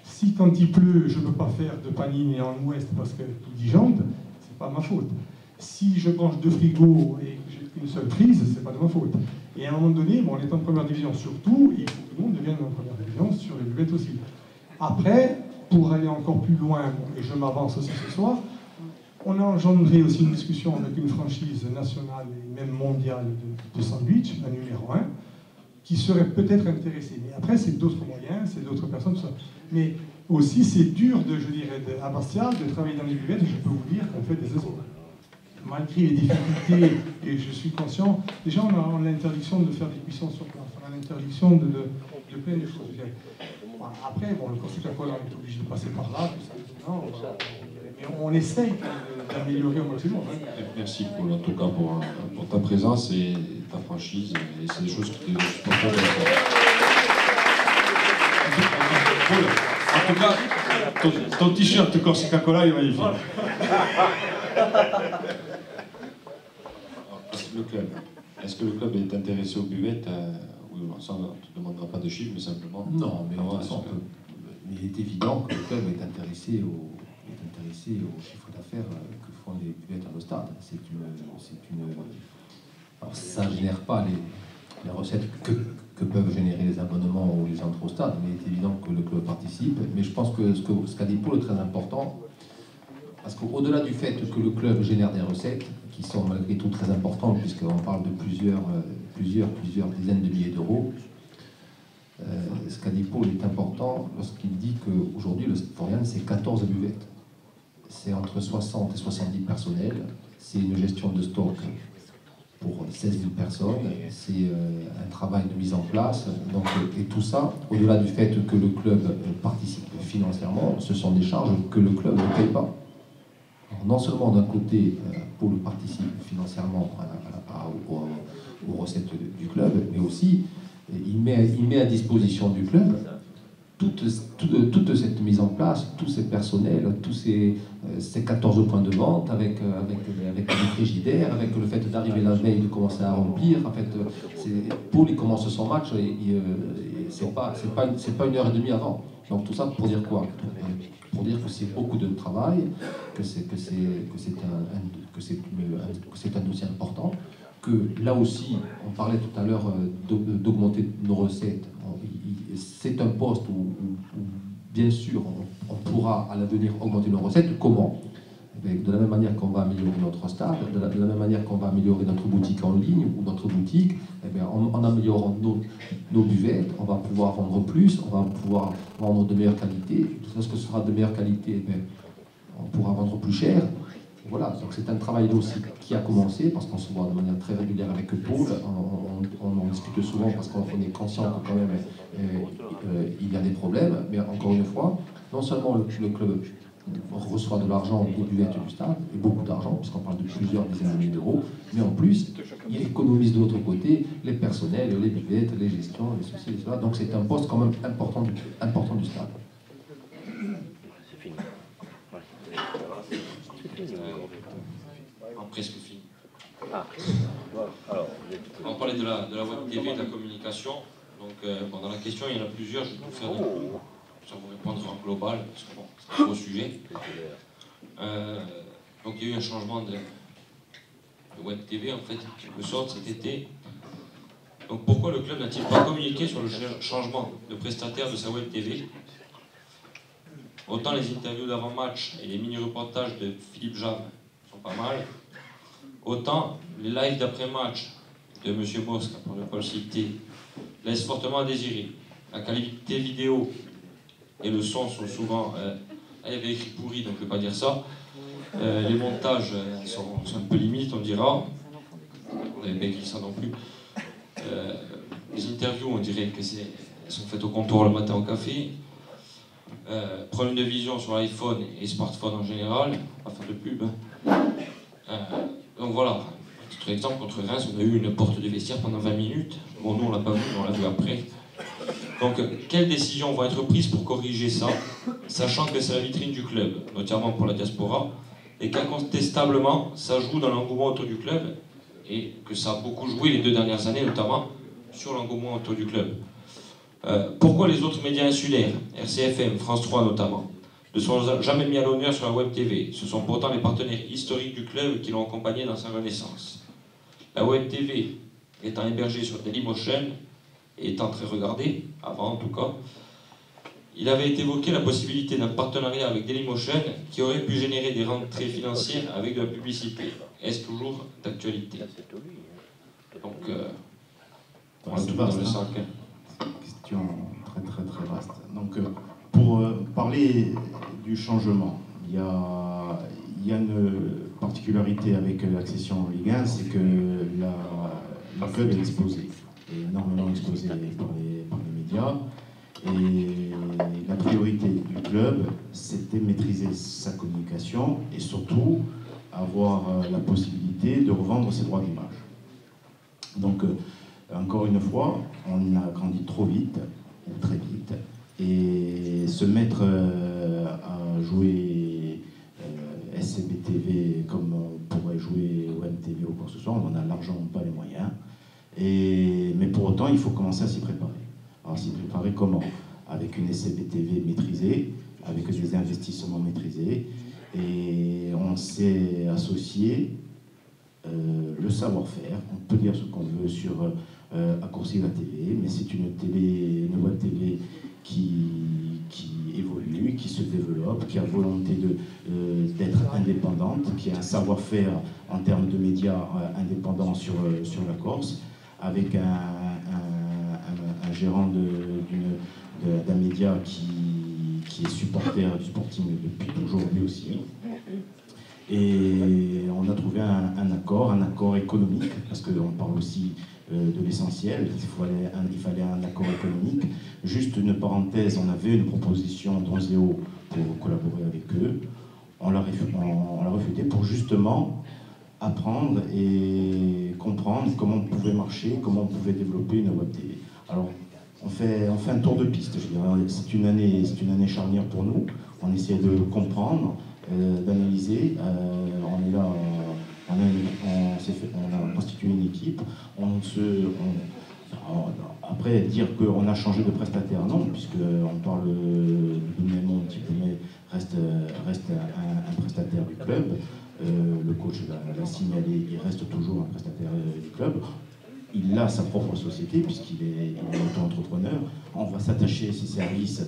si quand il pleut, je ne peux pas faire de panini en ouest parce que tout disjoncte, ce n'est pas ma faute. Si je branche 2 frigos et que j'ai une seule prise, ce n'est pas de ma faute. Et à un moment donné, bon, on est en première division surtout, et il faut que tout le monde devienne en première division sur les buvettes aussi. Après, pour aller encore plus loin, et je m'avance aussi ce soir, on a engendré aussi une discussion avec une franchise nationale et même mondiale de sandwich, un numéro 1, qui serait peut-être intéressé. Mais après, c'est d'autres moyens, c'est d'autres personnes, tout ça. Mais aussi, c'est dur, je dirais, à Bastia, de travailler dans les buvettes, et je peux vous dire qu'on fait des espoirs. Malgré les difficultés, et je suis conscient, déjà on a l'interdiction de faire des cuissons sur place, on a l'interdiction de plein de choses. Bon, après, bon, le Corsica Cola, on est obligé de passer par là, tout ça, non, mais on essaye d'améliorer au maximum. Hein. Merci Paul, en tout cas pour ta présence et ta franchise, et c'est des choses qui te supportent. En tout cas, ton t-shirt Corsica Cola est magnifique. Le club. Est-ce que le club est intéressé aux buvettes oui, ça, on ne te demandera pas de chiffres, mais simplement. Non, mais de toute façon, il est évident que le club est intéressé au chiffre d'affaires que font les buvettes à nos stades. Alors, ça ne génère pas les recettes que peuvent générer les abonnements ou les entrées au stade, mais il est évident que le club participe. Mais je pense que ce qu'a dit Paul est très important. Parce qu'au-delà du fait que le club génère des recettes, qui sont malgré tout très importantes, puisqu'on parle de plusieurs dizaines de milliers d'euros, ce qu'a dit Paul est important lorsqu'il dit qu'aujourd'hui, le Florian, c'est 14 buvettes. C'est entre 60 et 70 personnels, c'est une gestion de stock pour 16 000 personnes, c'est un travail de mise en place, donc, et tout ça, au-delà du fait que le club participe financièrement, ce sont des charges que le club ne paye pas. Alors, non seulement d'un côté, Paul participe financièrement aux recettes du club, mais aussi il met à disposition du club toute cette mise en place, tous ces personnels, tous ces 14 points de vente avec les frigidaires, avec le fait d'arriver la veille, de commencer à remplir. En fait, Paul il commence son match et c'est pas 1h30 avant. Donc tout ça pour dire quoi? Pour dire que c'est beaucoup de travail, que c'est un dossier important, que là aussi, on parlait tout à l'heure d'augmenter nos recettes. C'est un poste où bien sûr, on pourra à l'avenir augmenter nos recettes. Comment? De la même manière qu'on va améliorer notre stade, de la même manière qu'on va améliorer notre boutique en ligne ou notre boutique, en améliorant nos buvettes, on va pouvoir vendre plus, on va pouvoir vendre de meilleure qualité. Lorsque ce sera de meilleure qualité, on pourra vendre plus cher. Voilà, donc c'est un travail là aussi qui a commencé, parce qu'on se voit de manière très régulière avec Paul, on en discute souvent parce qu'on est conscient que quand même il y a des problèmes, mais encore une fois, non seulement le club reçoit de l'argent des buvettes du stade, et beaucoup d'argent, puisqu'on parle de plusieurs dizaines de milliers d'euros, mais en plus, il économise de l'autre côté les personnels, les buvettes, les gestions, les ceci, et cela. Donc c'est un poste quand même important du stade. presque fini. On parlait de la web TV, de la communication. Donc, dans la question, il y en a plusieurs, je vais tout faire sans vous répondre en global, parce que bon, c'est un gros sujet. Donc, il y a eu un changement de web TV, en fait, en quelque sorte, cet été. Donc, pourquoi le club n'a-t-il pas communiqué sur le changement de prestataire de sa web TV? Autant les interviews d'avant-match et les mini-reportages de Philippe Jam sont pas mal, autant les lives d'après-match de M. Mosca, pour ne pas le citer, laissent fortement à désirer. La qualité vidéo et le son sont souvent... il y avait écrit pourri, donc je ne vais pas dire ça. Les montages sont un peu limites, on dira. On n'avait pas écrit ça non plus. Les interviews, on dirait qu'elles sont faites au comptoir le matin au café. Problème de vision sur l'iPhone et smartphone en général, pas faire de pub. Donc voilà, petit exemple, contre Reims, on a eu une porte de vestiaire pendant 20 minutes. Bon, nous on l'a pas vu, mais on l'a vu après. Donc, quelles décisions vont être prises pour corriger ça, sachant que c'est la vitrine du club, notamment pour la diaspora, et qu'incontestablement, ça joue dans l'engouement autour du club, et que ça a beaucoup joué les 2 dernières années, notamment sur l'engouement autour du club. Pourquoi les autres médias insulaires, RCFM, France 3 notamment, ne sont jamais mis à l'honneur sur la web TV? Ce sont pourtant les partenaires historiques du club qui l'ont accompagné dans sa renaissance. La web TV étant hébergée sur Dailymotion et étant très regardée, avant en tout cas, il avait été évoqué la possibilité d'un partenariat avec Dailymotion qui aurait pu générer des rentrées financières avec de la publicité. Est-ce toujours d'actualité? Donc, on c'est tout dans le vaste, sac. Question très vaste. Donc, pour parler du changement, il y a une particularité avec l'accession en Ligue 1, c'est que le club est exposé, énormément exposé par les médias. Et la priorité du club, c'était maîtriser sa communication et surtout avoir la possibilité de revendre ses droits d'image. Donc, encore une fois, on a grandi trop vite, ou très vite, et se mettre à jouer SCBTV comme on pourrait jouer au MTV ou quoi que ce soit, on n'en a largement pas les moyens. Mais pour autant, il faut commencer à s'y préparer. Alors, s'y préparer comment? Avec une SCBTV maîtrisée, avec des investissements maîtrisés, et on s'est associé le savoir-faire. On peut dire ce qu'on veut sur Accourci la télé, mais c'est une web télé qui évolue, qui se développe, qui a volonté d'être indépendante, qui a un savoir-faire en termes de médias indépendants sur la Corse, avec un gérant d'un média qui est supporter du Sporting depuis toujours lui aussi. Et on a trouvé un accord économique, parce qu'on parle aussi de l'essentiel, il fallait un accord économique. Juste une parenthèse, on avait une proposition d'Onzeo pour collaborer avec eux. On l'a refusé pour justement apprendre et comprendre comment on pouvait marcher, comment on pouvait développer une web TV. Alors, on fait un tour de piste, je dirais. C'est une année charnière pour nous. On essaie de comprendre, d'analyser. On est là, on a constitué une équipe. Après, dire qu'on a changé de prestataire, non, puisqu'on parle du même monde, mais reste un prestataire du club. Le coach l'a signalé, il reste toujours un prestataire du club. Il a sa propre société, puisqu'il est auto-entrepreneur. On va s'attacher à ses services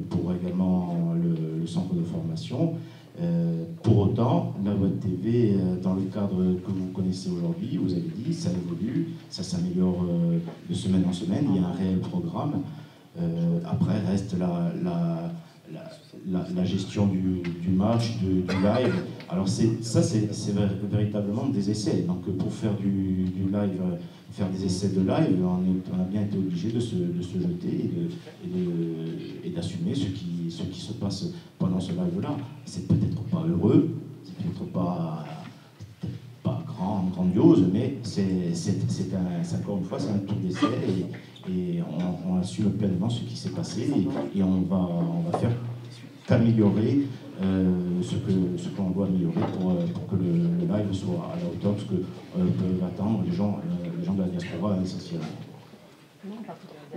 pour également le centre de formation. Pour autant, la web TV, dans le cadre que vous connaissez aujourd'hui, vous avez dit, ça évolue, ça s'améliore de semaine en semaine, il y a un réel programme. Après, reste la gestion du match, du live. Alors c'est véritablement des essais. Donc pour faire du live, faire des essais de live, on a bien été obligé de se jeter et d'assumer ce qui se passe pendant ce live-là. C'est peut-être pas heureux, c'est peut-être pas grandiose, mais encore une fois, c'est un tour d'essai et on assume pleinement ce qui s'est passé et on va faire qu'améliorer ce live soit à la hauteur de ce que peuvent attendre les gens de la diaspora essentiellement.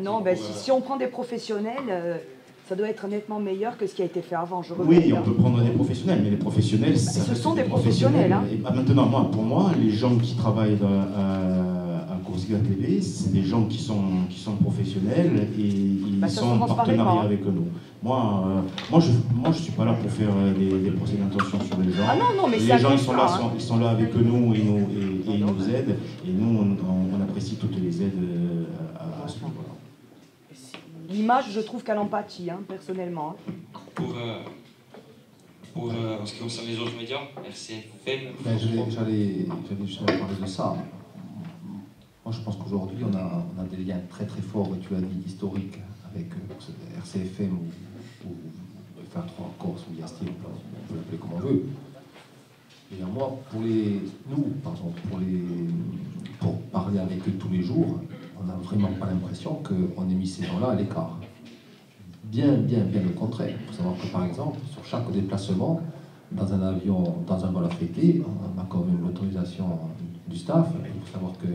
Non, ben, si on prend des professionnels, ça doit être nettement meilleur que ce qui a été fait avant. Oui, on peut prendre des professionnels, mais les professionnels, ce sont des professionnels. Hein. Et maintenant, pour moi, les gens qui travaillent à Corsica TV, c'est des gens qui sont professionnels et ils sont en partenariat avec nous. Moi, je suis pas là pour faire des procès d'intention sur les gens. Ah non, mais les gens, ils sont là avec nous et ils nous aident. Et nous, on apprécie toutes les aides à ce niveau-là. L'image, je trouve qu'elle empathie, hein, personnellement. Pour en ce qui concerne les autres médias, RCFM... Ben, j'allais justement parler de ça. Moi, je pense qu'aujourd'hui, on a des liens très très forts, tu l'as dit, historiques, avec RCFM ou FR3 Corse ou Yastil, on peut l'appeler comme on veut. Et moi, pour parler avec eux tous les jours, on n'a vraiment pas l'impression qu'on ait mis ces gens-là à l'écart. Bien le contraire. Il faut savoir que, par exemple, sur chaque déplacement, dans un avion, dans un vol affrété, on a quand même l'autorisation du staff. Il faut savoir que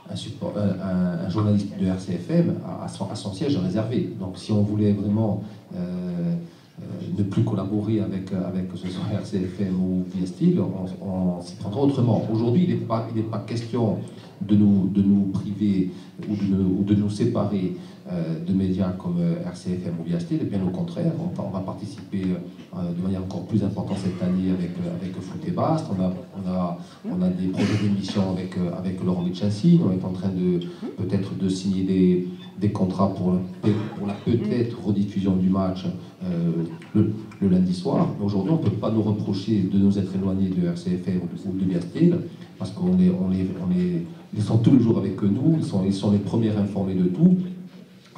un journaliste de RCFM a son siège réservé. Donc, si on voulait vraiment ne plus collaborer avec que ce soit RCFM ou Viastil, on s'y prendra autrement. Aujourd'hui, il n'est pas question de nous priver ou de nous séparer de médias comme RCFM ou Viastil, et bien au contraire, on va participer de manière encore plus importante cette année avec Foot et Bast. On a des projets d'émission avec Laurent Michensi. On est en train peut-être de signer des contrats pour la peut-être rediffusion du match le lundi soir. Mais aujourd'hui, on ne peut pas nous reprocher de nous être éloignés de RCFM ou de Viastil, parce ils sont tous les jours avec nous, ils sont les premiers informés de tout.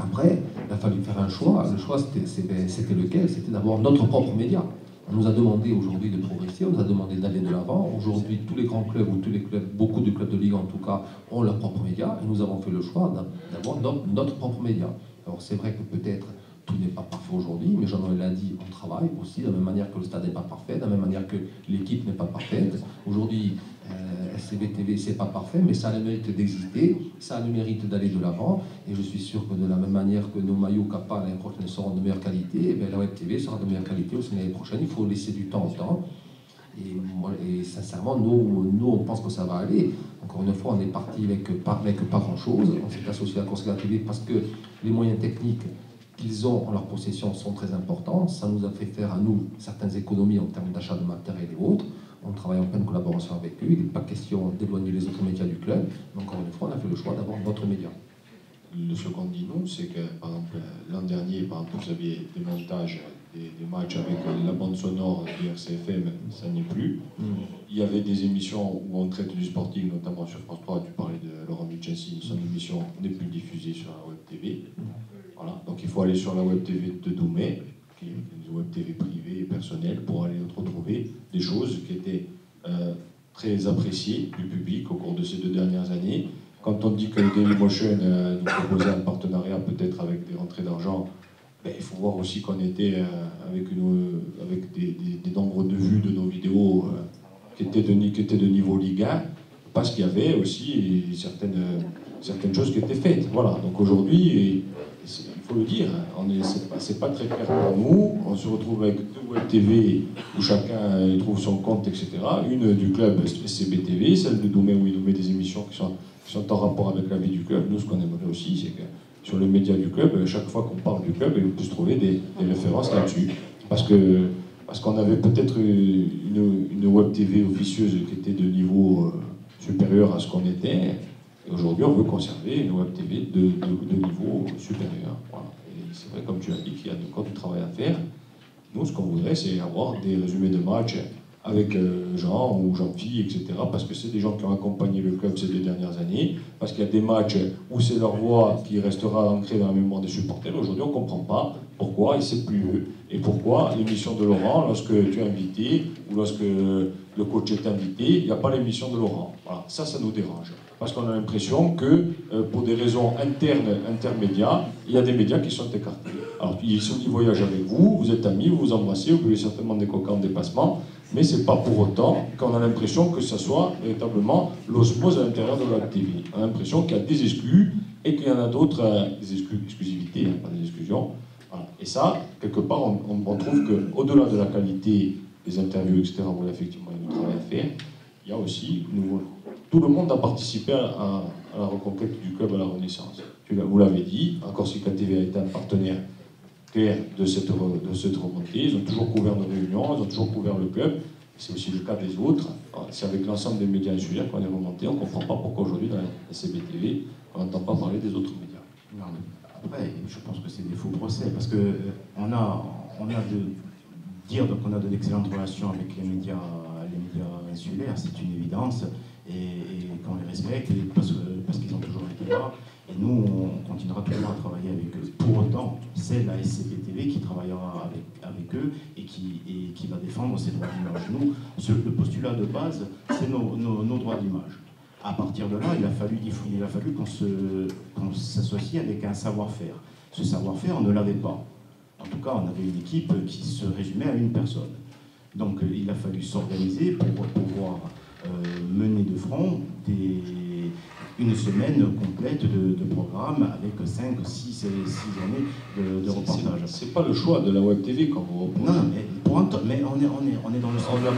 Après, il a fallu faire un choix. Le choix, c'était lequel? C'était d'avoir notre propre média. On nous a demandé aujourd'hui de progresser, on nous a demandé d'aller de l'avant. Aujourd'hui, tous les grands clubs, ou tous les clubs, beaucoup de clubs de Ligue en tout cas, ont leur propre média. Et nous avons fait le choix d'avoir notre propre média. Alors c'est vrai que peut-être tout n'est pas parfait aujourd'hui, mais Jean-Noël l'a dit, on travaille aussi, de la même manière que le stade n'est pas parfait, de la même manière que l'équipe n'est pas parfaite. Aujourd'hui, SCB TV, c'est pas parfait, mais ça a le mérite d'exister, ça a le mérite d'aller de l'avant, et je suis sûr que de la même manière que nos maillots Kappa l'année prochaine seront de meilleure qualité, et la Web TV sera de meilleure qualité aussi l'année prochaine. Il faut laisser du temps au temps. Et sincèrement, nous, on pense que ça va aller. Encore une fois, on est parti avec pas grand-chose. On s'est associé à Corsica TV parce que les moyens techniques qu'ils ont en leur possession sont très importants. Ça nous a fait faire à nous certaines économies en termes d'achat de matériel et autres. On travaille en pleine collaboration avec eux. Il n'est pas question d'éloigner les autres médias du club. Mais encore une fois, on a fait le choix d'avoir notre média. Ce qu'on dit nous, c'est que par exemple l'an dernier, par exemple, vous aviez des montages des matchs avec la bande sonore du RCFM, ça n'est plus. Il y avait des émissions où on traite du sportif, notamment sur France 3, tu parlais de Laurent Michensi, son émission n'est plus diffusée sur la Web TV. Voilà. Donc il faut aller sur la Web TV de Doumé, qui est une Web TV privée et personnelle, pour aller retrouver des choses qui étaient très appréciées du public au cours de ces 2 dernières années. Quand on dit que Dailymotion nous proposait un partenariat peut-être avec des rentrées d'argent, ben, il faut voir aussi qu'on était avec des nombres de vues de nos vidéos qui étaient de niveau Ligue 1, parce qu'il y avait aussi certaines choses qui étaient faites. Voilà. Donc aujourd'hui, il faut le dire, c'est pas très clair pour nous. On se retrouve avec 2 Web TV où chacun trouve son compte, etc. Une du club SCB TV, celle de Doumé où il nous met des émissions qui sont en rapport avec la vie du club. Nous, ce qu'on aimerait aussi, c'est que sur le média du club, chaque fois qu'on parle du club, on peut se trouver des références là-dessus. Parce qu'on avait peut-être une Web TV officieuse qui était de niveau supérieur à ce qu'on était. Et aujourd'hui, on veut conserver une Web TV de niveau supérieur. Voilà. Et c'est vrai, comme tu as dit, qu'il y a encore du travail à faire. Nous, ce qu'on voudrait, c'est avoir des résumés de matchs avec Jean ou Jean-Pierre, etc. Parce que c'est des gens qui ont accompagné le club ces 2 dernières années. Parce qu'il y a des matchs où c'est leur voix qui restera ancrée dans la mémoire des supporters. Aujourd'hui, on ne comprend pas pourquoi, et c'est plus eux. Et pourquoi l'émission de Laurent, lorsque tu es invité, ou lorsque le coach est invité, il n'y a pas l'émission de Laurent. Voilà. Ça nous dérange. Parce qu'on a l'impression que, pour des raisons intermédiaires, il y a des médias qui sont écartés. Alors, ils voyagent avec vous, vous êtes amis, vous vous embrassez, vous buvez certainement des coca en dépassement, mais c'est pas pour autant qu'on a l'impression que ça soit véritablement l'osmose à l'intérieur de la Web TV. On a l'impression qu'il y a des exclus et qu'il y en a d'autres, des exclusivités, hein, pas des exclusions. Voilà. Et ça, quelque part, on trouve qu'au-delà de la qualité des interviews, etc., où effectivement il y a du travail à faire, il y a aussi, tout le monde a participé à la reconquête du club, à la renaissance. Vous l'avez dit, Corsica TV a été un partenaire clair de cette remontée. Ils ont toujours couvert nos réunions, ils ont toujours couvert le club. C'est aussi le cas des autres. C'est avec l'ensemble des médias insulaires qu'on est remonté. On ne comprend pas pourquoi aujourd'hui, dans la CBTV, on n'entend pas parler des autres médias. Non, après, je pense que c'est des faux procès, parce que on a de l'excellentes relations avec les médias insulaires, c'est une évidence, et qu'on les respecte, parce qu'ils ont toujours été là, et nous, on continuera toujours à travailler avec eux. Pour autant, c'est la SCPTV qui travaillera avec eux et qui va défendre ses droits d'image. Nous, le postulat de base, c'est nos droits d'image. À partir de là, il a fallu qu'on s'associe avec un savoir-faire. Ce savoir-faire, on ne l'avait pas. En tout cas, on avait une équipe qui se résumait à une personne. Donc, il a fallu s'organiser pour pouvoir mener de front une semaine complète de programme avec 5, 6 années de reportage. C'est pas le choix de la Web TV quand vous reprochez. Non, mais on est dans le sens. On n'a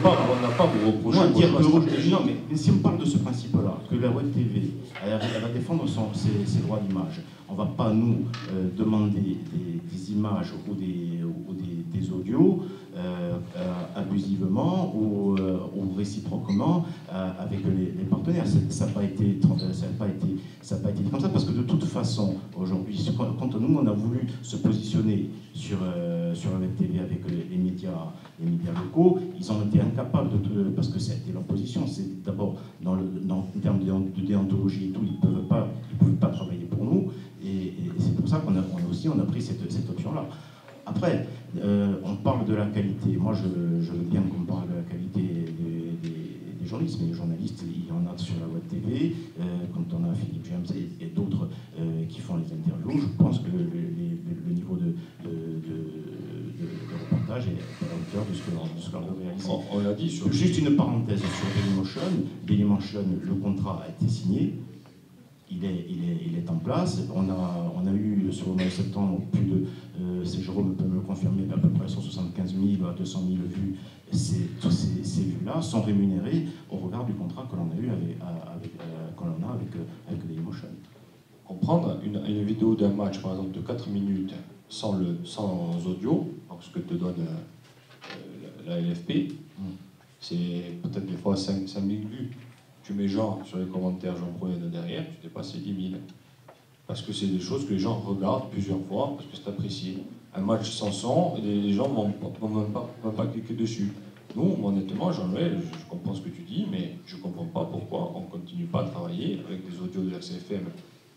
pas vous reprocher. Non, mais si on parle de ce principe-là, que la Web TV, elle va défendre ses droits d'image. On ne va pas nous demander des images ou des audios abusivement ou réciproquement avec les partenaires. Ça n'a pas été dit comme ça, parce que de toute façon, aujourd'hui, quand nous, on a voulu se positionner sur la Web TV avec les médias locaux, ils ont été incapables parce que c'était leur position. C'est d'abord, en termes de déontologie et tout, ils ne pouvaient pas travailler pour nous, et c'est pour ça qu'on a pris cette option-là. Après, on parle de la qualité. Moi, je veux bien qu'on parle de la qualité des journalistes, mais les journalistes, il y en a sur la Web TV, quand on a Philippe James et d'autres qui font les interviews. Je pense que le niveau de reportage est à la hauteur de ce qu'on veut réaliser. On l'a dit. Juste une parenthèse sur Dailymotion. Dailymotion, le contrat a été signé. Il est en place. On a eu sur le mois de septembre plus de, Jérôme peut me le confirmer, à peu près 175 000 à 200 000 vues. Tous ces vues-là sont rémunérées au regard du contrat que l'on a eu avec Dailymotion. Comprendre une vidéo d'un match, par exemple, de 4 minutes sans audio, ce que te donne la LFP, c'est peut-être des fois 5 000 vues. Tu mets Jean sur les commentaires, Jean Prouet de derrière, tu dépasses les 10 000. Parce que c'est des choses que les gens regardent plusieurs fois, parce que c'est apprécié. Un match sans son, les gens ne vont même pas cliquer dessus. Nous, honnêtement, Jean-Noël, je comprends ce que tu dis, mais je ne comprends pas pourquoi on ne continue pas à travailler avec des audios de RCFM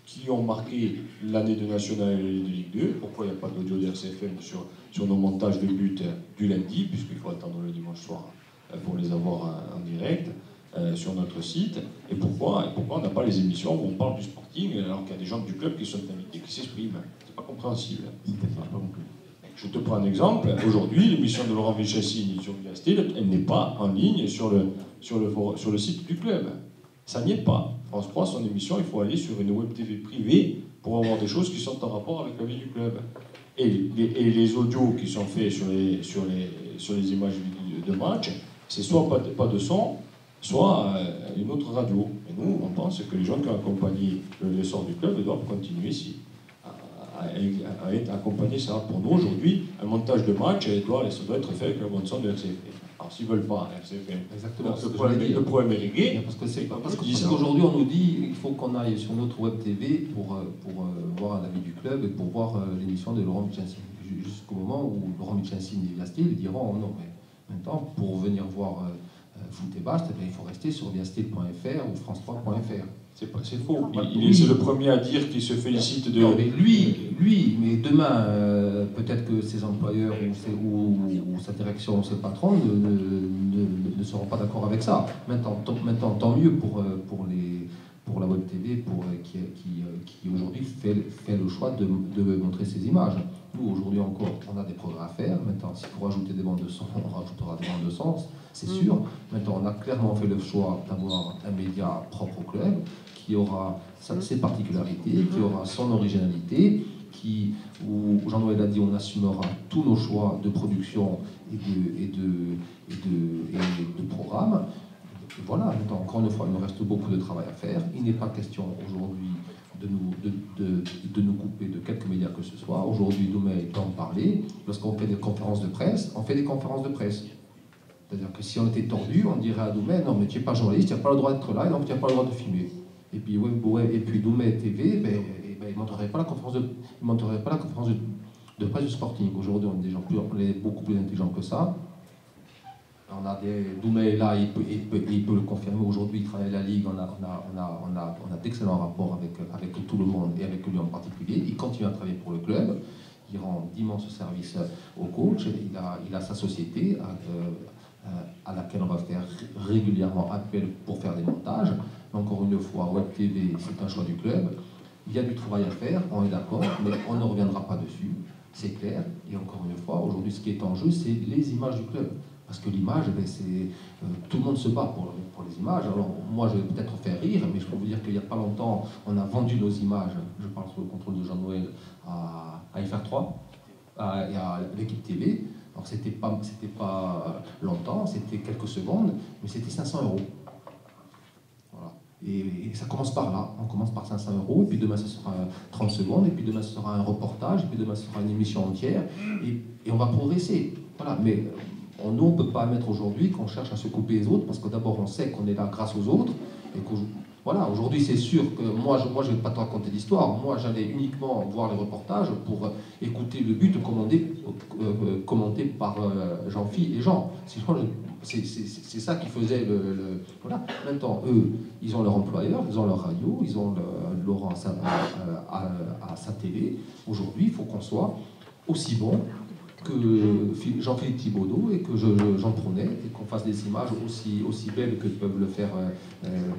qui ont marqué l'année de National et de Ligue 2. Pourquoi il n'y a pas d'audio de RCFM sur nos montages de buts du lundi, puisqu'il faut attendre le dimanche soir pour les avoir en direct. Sur notre site, et pourquoi on n'a pas les émissions où on parle du Sporting alors qu'il y a des gens du club qui sont invités, qui s'expriment. C'est pas compréhensible. Je te prends un exemple. Aujourd'hui, l'émission de Laurent Vichassin sur Viastil, elle n'est pas en ligne sur le site du club. Ça n'y est pas. France 3, son émission, il faut aller sur une web TV privée pour avoir des choses qui sont en rapport avec la vie du club. Et les audios qui sont faits sur les images de match, c'est soit pas de son, soit une autre radio. Et nous, on pense que les gens qui ont accompagné l'essor du club doivent continuer ici à accompagner ça. Pour nous, aujourd'hui, un montage de match, ça doit être fait avec le bon son de RCFM. Alors, s'ils ne veulent pas RCFM, exactement, le problème est réglé. Parce qu'aujourd'hui, on nous dit qu'il faut qu'on aille sur notre web TV pour voir la vie du club et pour voir l'émission de Laurent Michelsin. Jusqu'au moment où Laurent Michelsin et Viastil diront oh non, mais maintenant, pour venir voir Foot et Bast, il faut rester sur viastil.fr ou france3.fr. C'est faux. C'est le premier à dire qu'il se félicite de... Non, mais lui, mais demain, peut-être que ses employeurs ou sa direction ou ses patrons ne seront pas d'accord avec ça. Maintenant, tant mieux pour la Web TV qui aujourd'hui fait le choix de montrer ces images. Nous, aujourd'hui encore, on a des progrès à faire. Maintenant, s'il faut rajouter des bandes de son, on rajoutera des bandes de son, c'est sûr. Maintenant, on a clairement fait le choix d'avoir un média propre au club, qui aura ses particularités, qui aura son originalité, où Jean-Noël a dit, on assumera tous nos choix de production et de programme. Voilà, maintenant, encore une fois, il nous reste beaucoup de travail à faire. Il n'est pas question aujourd'hui de nous couper de quelques médias que ce soit. Aujourd'hui, Doumé peut en parler. Lorsqu'on fait des conférences de presse, on fait des conférences de presse. C'est-à-dire que si on était tordu, on dirait à Doumé, non mais tu n'es pas journaliste, tu n'as pas le droit d'être là, et donc tu n'as pas le droit de filmer. Et puis, et puis Doumé TV, il ne monterait pas la conférence de presse du Sporting. Aujourd'hui, on est beaucoup plus intelligents que ça. On a Doumé là, il peut le confirmer. Aujourd'hui, il travaille à la Ligue, on a d'excellents rapports avec tout le monde et avec lui en particulier. Il continue à travailler pour le club, il rend d'immenses services au coach. Il a sa société à laquelle on va faire régulièrement appel pour faire des montages. Encore une fois, Web TV, c'est un choix du club. Il y a du travail à faire, on est d'accord, mais on ne reviendra pas dessus, c'est clair. Et encore une fois, aujourd'hui, ce qui est en jeu, c'est les images du club. Parce que l'image, tout le monde se bat pour les images. Alors moi, je vais peut-être faire rire, mais je peux vous dire qu'il n'y a pas longtemps, on a vendu nos images, je parle sous le contrôle de Jean-Noël, à FR3 et à l'équipe TV. Alors c'était pas longtemps, c'était quelques secondes, mais c'était 500 €. Voilà. Et ça commence par là, on commence par 500 €, et puis demain ce sera 30 secondes, et puis demain ce sera un reportage, et puis demain ce sera une émission entière, et on va progresser. Voilà, mais nous, on ne peut pas admettre aujourd'hui qu'on cherche à se couper les autres, parce que d'abord, on sait qu'on est là grâce aux autres. Et voilà, aujourd'hui, c'est sûr que moi je ne vais pas te raconter d'histoire. Moi, j'allais uniquement voir les reportages pour écouter le but commenté par Jean-Phi et Jean. C'est ça qui faisait Voilà. Maintenant, eux, ils ont leur employeur, ils ont leur radio, ils ont Laurent à sa télé. Aujourd'hui, il faut qu'on soit aussi bon que Jean-Philippe Thibaudot et que Jean Pronet, et qu'on fasse des images aussi belles que peuvent le faire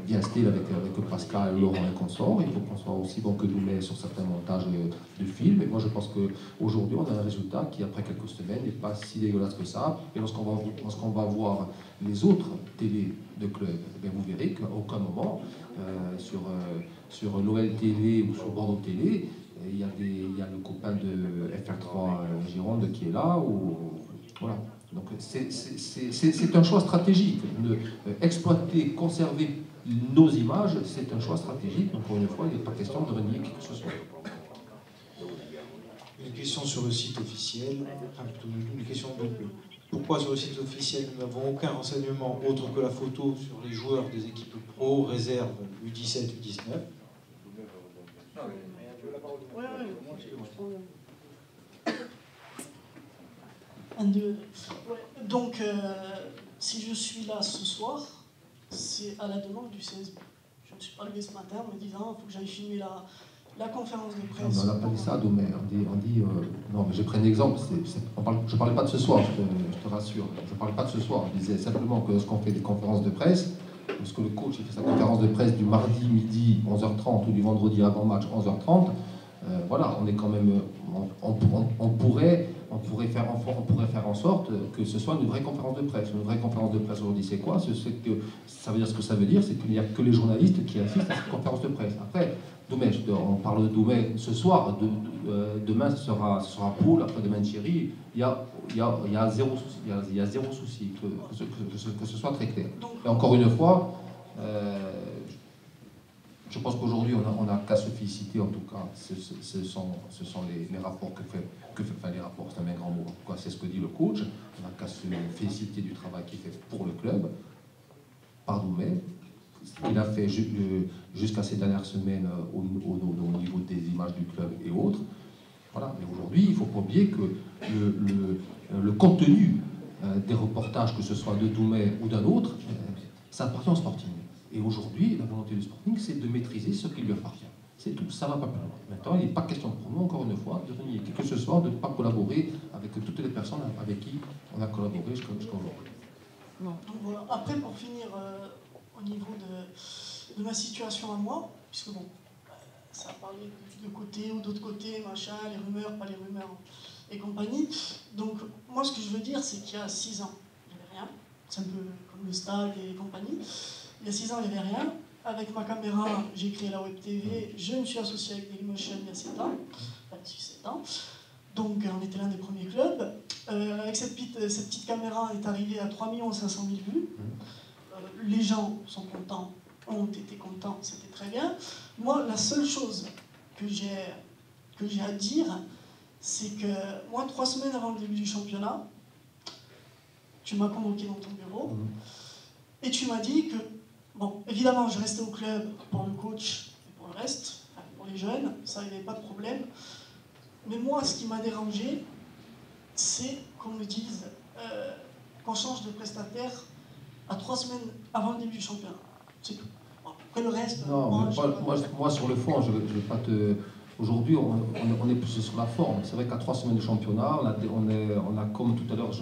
bien style avec Pascal, Laurent et consorts. Il faut qu'on soit aussi bon que Doumé sur certains montages de films. Et moi, je pense qu'aujourd'hui, on a un résultat qui, après quelques semaines, n'est pas si dégueulasse que ça. Et lorsqu'on va voir les autres télés de club, vous verrez qu'à aucun moment, sur l'OL TV ou sur Bordeaux Télé, il y a le copain de FR3 Gironde qui est là. Voilà. Donc c'est un choix stratégique. Exploiter, conserver nos images, c'est un choix stratégique. Encore une fois, il n'est pas question de renier qui que ce soit. Une question sur le site officiel, une question double. Pourquoi sur le site officiel nous n'avons aucun renseignement autre que la photo sur les joueurs des équipes pro, réserve U17, U19? Donc, si je suis là ce soir, c'est à la demande du CSB. Je ne suis pas levé ce matin en me disant il faut que j'aille filmer la conférence de presse. On n'a pas dit ça, Doumé. On dit non, mais j'ai pris un exemple. Je ne parlais pas de ce soir, je te rassure. Je ne parlais pas de ce soir. Je disais simplement que lorsqu'on fait des conférences de presse, lorsque le coach fait sa conférence de presse du mardi midi 11h30 ou du vendredi avant match 11h30, voilà, on est quand même, on pourrait faire en sorte que ce soit une vraie conférence de presse. Une vraie conférence de presse aujourd'hui, c'est quoi? Ça veut dire ce que ça veut dire, c'est qu'il n'y a que les journalistes qui assistent à cette conférence de presse. Après, Doumé, on parle de Doumé ce soir, demain ce sera Paul, après-demain Thierry, il y a zéro souci, que ce soit très clair. Et encore une fois, je pense qu'aujourd'hui, on n'a qu'à se féliciter, en tout cas, ce sont les rapports les rapports, c'est un bien grand mot, en tout cas, c'est ce que dit le coach, on n'a qu'à se féliciter du travail qu'il fait pour le club, par Doumé, ce qu'il a fait jusqu'à ces dernières semaines au niveau des images du club et autres. Voilà, mais aujourd'hui, il ne faut pas oublier que le contenu des reportages, que ce soit de Doumé ou d'un autre, ça appartient au Sporting. Et aujourd'hui, la volonté du Sporting, c'est de maîtriser ce qui lui appartient. C'est tout, ça ne va pas plus loin. Maintenant, il n'est pas question pour nous, encore une fois, de renier qui que ce soit, de ne pas collaborer avec toutes les personnes avec qui on a collaboré jusqu'à aujourd'hui. Donc voilà. Après, pour finir, au niveau de ma situation à moi, puisque bon, ça a parlé de côté ou d'autre côté, machin, les rumeurs, pas les rumeurs et compagnie. Donc moi ce que je veux dire, c'est qu'il y a 6 ans, il n'y avait rien. C'est un peu comme le stade et compagnie. Il y a 6 ans, il n'y avait rien. Avec ma caméra, j'ai créé la Web TV. Je me suis associé avec Dailymotion il y a 7 ans. Enfin, 6-7 ans. Donc on était l'un des premiers clubs. Avec cette petite caméra, on est arrivé à 3 500 000 vues. Les gens sont contents, ont été contents, c'était très bien. Moi, la seule chose que j'ai à dire, c'est que moi, 3 semaines avant le début du championnat, tu m'as convoqué dans ton bureau et tu m'as dit que, bon, évidemment, je restais au club pour le coach et pour le reste, enfin, pour les jeunes, ça, il n'y avait pas de problème. Mais moi, ce qui m'a dérangé, c'est qu'on me dise qu'on change de prestataire à 3 semaines avant le début du championnat. C'est tout. Bon, après le reste... Non, moi, sur le fond, je ne vais pas te... Aujourd'hui, on est plus sur la forme. C'est vrai qu'à 3 semaines de championnat, on a comme tout à l'heure,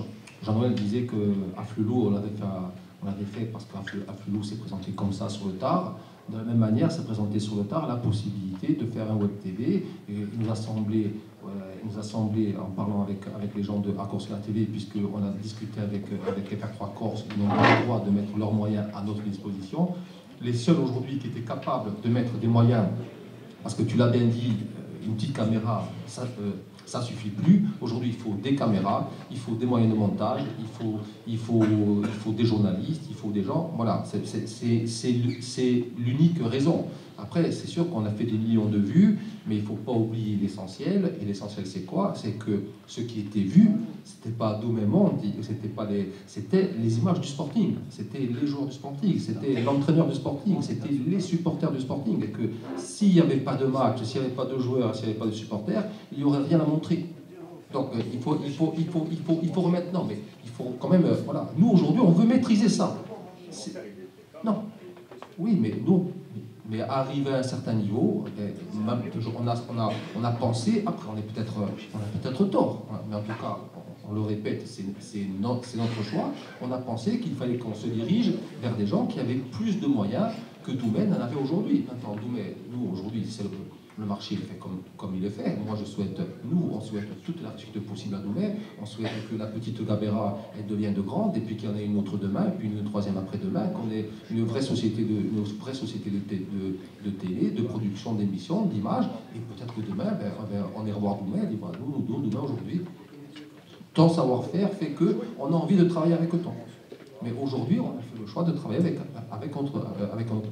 Jean-Noël disait qu'à Flelou, on l'avait fait parce qu'à Flelou s'est présenté comme ça sur le tard. De la même manière, s'est présenté sur le tard la possibilité de faire un web TV. Et il nous a semblé, en parlant avec les gens de Accords la TV, puisqu'on a discuté avec FR3 Corse, ils n'ont pas le droit de mettre leurs moyens à notre disposition. Les seuls aujourd'hui qui étaient capables de mettre des moyens, parce que tu l'as bien dit, une petite caméra, ça ne suffit plus. Aujourd'hui, il faut des caméras, il faut des moyens de montage, il faut des journalistes, il faut des gens. Voilà, c'est l'unique raison. Après, c'est sûr qu'on a fait des millions de vues, mais il ne faut pas oublier l'essentiel. Et l'essentiel, c'est quoi? C'est que ce qui était vu, c'était pas Domaine Monde, c'était les images du Sporting, c'était les joueurs du Sporting, c'était l'entraîneur du Sporting, c'était les supporters du Sporting. Et que s'il n'y avait pas de match, s'il n'y avait pas de joueurs, s'il n'y avait pas de supporters, il n'y aurait rien à montrer. Donc il faut remettre. Non, mais il faut quand même. Voilà. Nous aujourd'hui, on veut maîtriser ça. Non. Oui, mais nous. Mais arrivé à un certain niveau, on a pensé, après on a peut-être tort, mais en tout cas, on le répète, c'est notre choix, on a pensé qu'il fallait qu'on se dirige vers des gens qui avaient plus de moyens que Domaine en avait aujourd'hui. Maintenant, Domaine, nous aujourd'hui, c'est le marché, il est fait comme il est fait. Moi, on souhaite toute l'article possible à Domaine. On souhaite que la petite Gabera, elle devienne de grande, et puis qu'il y en ait une autre demain, et puis une troisième après-demain, qu'on ait une vraie société de télé, de production d'émissions, d'images, et peut-être que demain, on ira voir Domaine, et voilà, nous, Domaine aujourd'hui, ton savoir-faire fait qu'on a envie de travailler avec toi. Mais aujourd'hui, on a fait le choix de travailler avec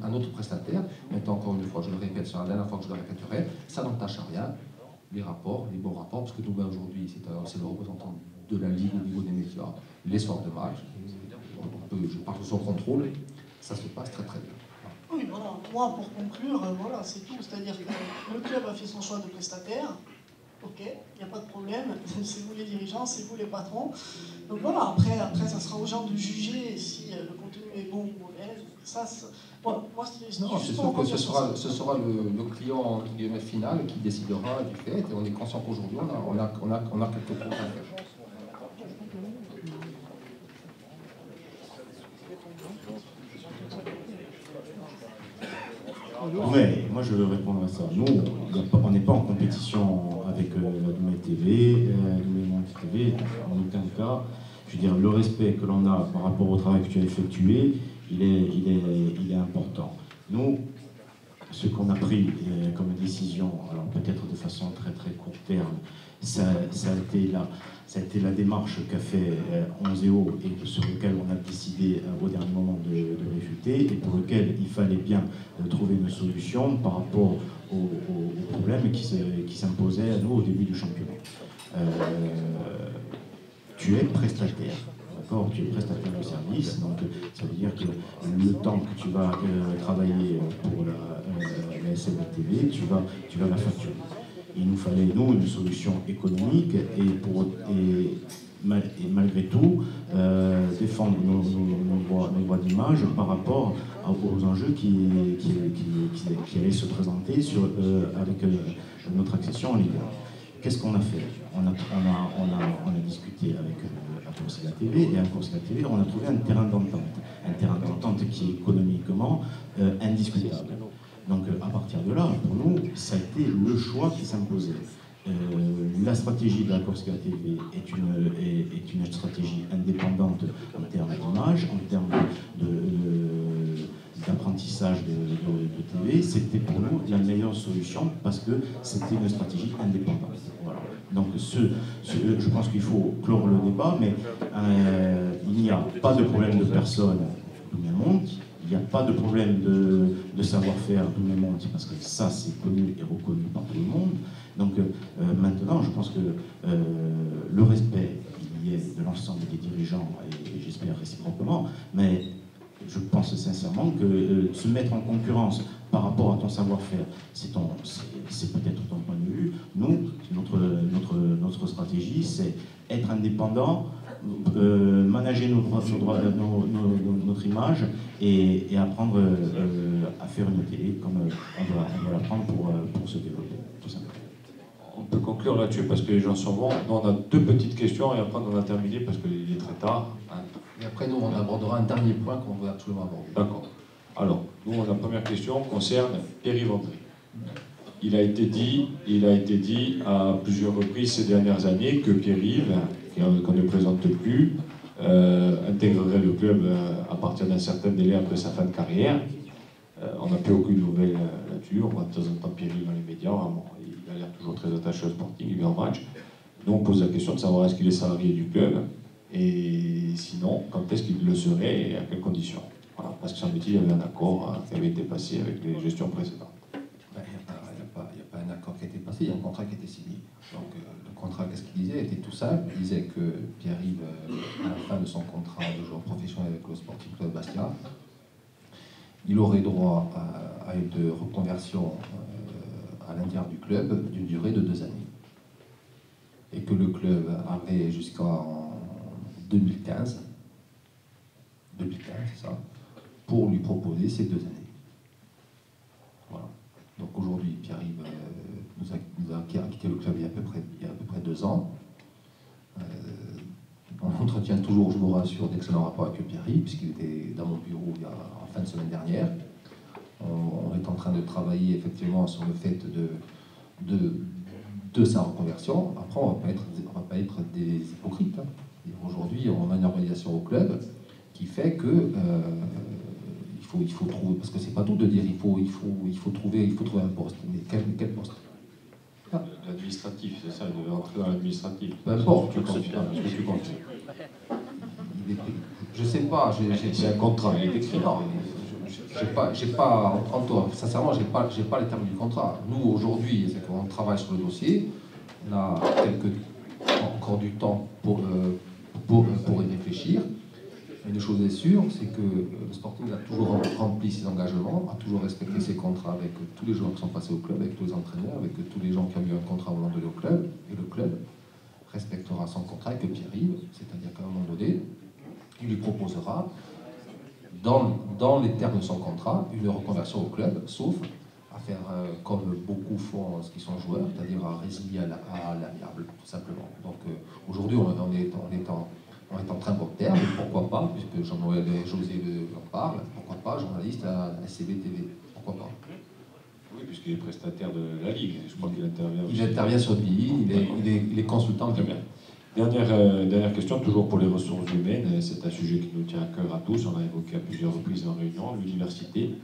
un autre prestataire. Maintenant, encore une fois, je le répète, c'est la dernière fois que je le répéterai, ça n'entache à rien. Les rapports, les bons rapports, parce que Domaine aujourd'hui, c'est le représentant de la Ligue au niveau des médias, les soirs de match. Je parle de son contrôle, ça se passe très très bien. Oui, voilà. Moi, pour conclure, voilà, c'est tout. C'est-à-dire que le club a fait son choix de prestataire. Ok, il n'y a pas de problème, c'est vous les dirigeants, c'est vous les patrons. Donc voilà, après ça sera aux gens de juger si le contenu est bon ou mauvais. Ça, voilà, moi, c'est sûr que ce sera le client final qui décidera du fait, et on est conscient qu'aujourd'hui, on a quelques progrès à faire. Ouais, moi je veux répondre à ça. Nous, on n'est pas en compétition avec la Domaine TV, Domaine Monde TV, en aucun cas. Je veux dire, le respect que l'on a par rapport au travail que tu as effectué, il est important. Nous, ce qu'on a pris comme décision, alors peut-être de façon très très court terme, ça a été la démarche qu'a fait Onzeo et sur lequel on a décidé au dernier moment de réfuter et pour lequel il fallait bien trouver une solution par rapport aux problèmes qui s'imposaient à nous au début du championnat. Tu es prestataire. Tu es prestataire de service, donc ça veut dire que le temps que tu vas travailler pour la SMTV, tu vas la facturer. Il nous fallait, nous, une solution économique et malgré tout, défendre nos voies d'image par rapport aux enjeux qui allaient se présenter avec notre accession en Ligue 1. Qu'est-ce qu'on a fait? On a discuté avec Accords la TV, et à Accords la TV, on a trouvé un terrain d'entente. Un terrain d'entente qui est économiquement indiscutable. Donc à partir de là, pour nous, ça a été le choix qui s'imposait. La stratégie de la CORSIA-TV est une stratégie indépendante en termes d'image, en termes d'apprentissage de TV. C'était pour nous la meilleure solution parce que c'était une stratégie indépendante. Voilà. Donc je pense qu'il faut clore le débat, mais il n'y a pas de problème de personne tout le monde. Il n'y a pas de problème de savoir-faire tout le monde, parce que ça, c'est connu et reconnu par tout le monde. Donc maintenant, je pense que le respect, il y est de l'ensemble des dirigeants, et j'espère réciproquement, mais je pense sincèrement que se mettre en concurrence par rapport à ton savoir-faire, c'est peut-être ton point de vue. Nous, notre stratégie, c'est être indépendant, manager notre image et apprendre à faire une télé comme on doit l'apprendre pour se développer, tout simplement. On peut conclure là-dessus parce que les gens sont bons. Nous, on a 2 petites questions et après on a terminé parce qu'il est très tard. Et après, nous, on abordera un dernier point qu'on veut absolument aborder. D'accord. Alors, nous, la première question concerne Pierre-Yves André. Il a été dit à plusieurs reprises ces dernières années que Pierre-Yves, qu'on ne présente plus, intégrerait le club à partir d'un certain délai après sa fin de carrière. On n'a plus aucune nouvelle là-dessus. On voit de temps en temps Pierre-Yves dans les médias. Bon, il a l'air toujours très attaché au Sporting, il est en match. Nous, on pose la question de savoir est-ce qu'il est salarié du club et sinon, quand est-ce qu'il le serait et à quelles conditions. Voilà, parce que semble-t-il, il y avait un accord qui avait été passé avec les gestions précédentes. Il n'y a pas un accord qui a été passé, il y a un contrat qui a été signé. Donc le contrat, qu'est-ce qu'il disait? était tout simple. Il disait que Pierre-Yves, à la fin de son contrat de joueur professionnel avec le Sporting Club Bastia, il aurait droit à une reconversion à l'intérieur du club d'une durée de 2 années. Et que le club avait jusqu'en 2015, c'est ça, pour lui proposer ces 2 années. Voilà. Donc aujourd'hui, Pierre-Yves nous a quitté le club il y a à peu près 2 ans. On entretient toujours, je vous rassure, d'excellents rapports avec Pierre-Yves, puisqu'il était dans mon bureau en fin de semaine dernière. On est en train de travailler effectivement sur le fait de sa reconversion. Après, on ne va pas être des hypocrites. Hein. Aujourd'hui, on a une organisation au club qui fait que il faut trouver, parce que c'est pas tout de dire il faut trouver un poste. Mais quel poste? L'administratif, c'est ça, il devait entrer dans l'administratif. Peu importe. Je sais pas. C'est un contrat, il est écrit. Non, j'ai pas, sincèrement, j'ai pas les termes du contrat. Nous, aujourd'hui, c'est qu'on travaille sur le dossier. On a encore du temps pour y réfléchir. Mais une chose est sûre, c'est que le Sporting a toujours rempli ses engagements, a toujours respecté ses contrats avec tous les joueurs qui sont passés au club, avec tous les entraîneurs, avec tous les gens qui ont eu un contrat au moment de au club. Et le club respectera son contrat avec Pierre-Yves, c'est-à-dire qu'à un moment donné, il lui proposera, dans les termes de son contrat, une reconversion au club, sauf à faire comme beaucoup font ce qui sont joueurs, c'est-à-dire à résilier à l'amiable, tout simplement. Donc aujourd'hui, on est en très bon terme, pourquoi pas, puisque Jean-Noël et José en parlent, pourquoi pas journaliste à SCB TV, pourquoi pas. Oui, puisqu'il est prestataire de la Ligue, je crois qu'il intervient. Il intervient sur le pays, il est consultant. Très bien. Dernière question, toujours pour les ressources humaines, c'est un sujet qui nous tient à cœur à tous, on l'a évoqué à plusieurs reprises en réunion, l'université,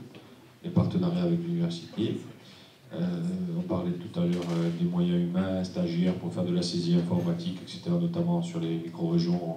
les partenariats avec l'université. On parlait tout à l'heure des moyens humains, stagiaires pour faire de la saisie informatique, etc., notamment sur les micro-régions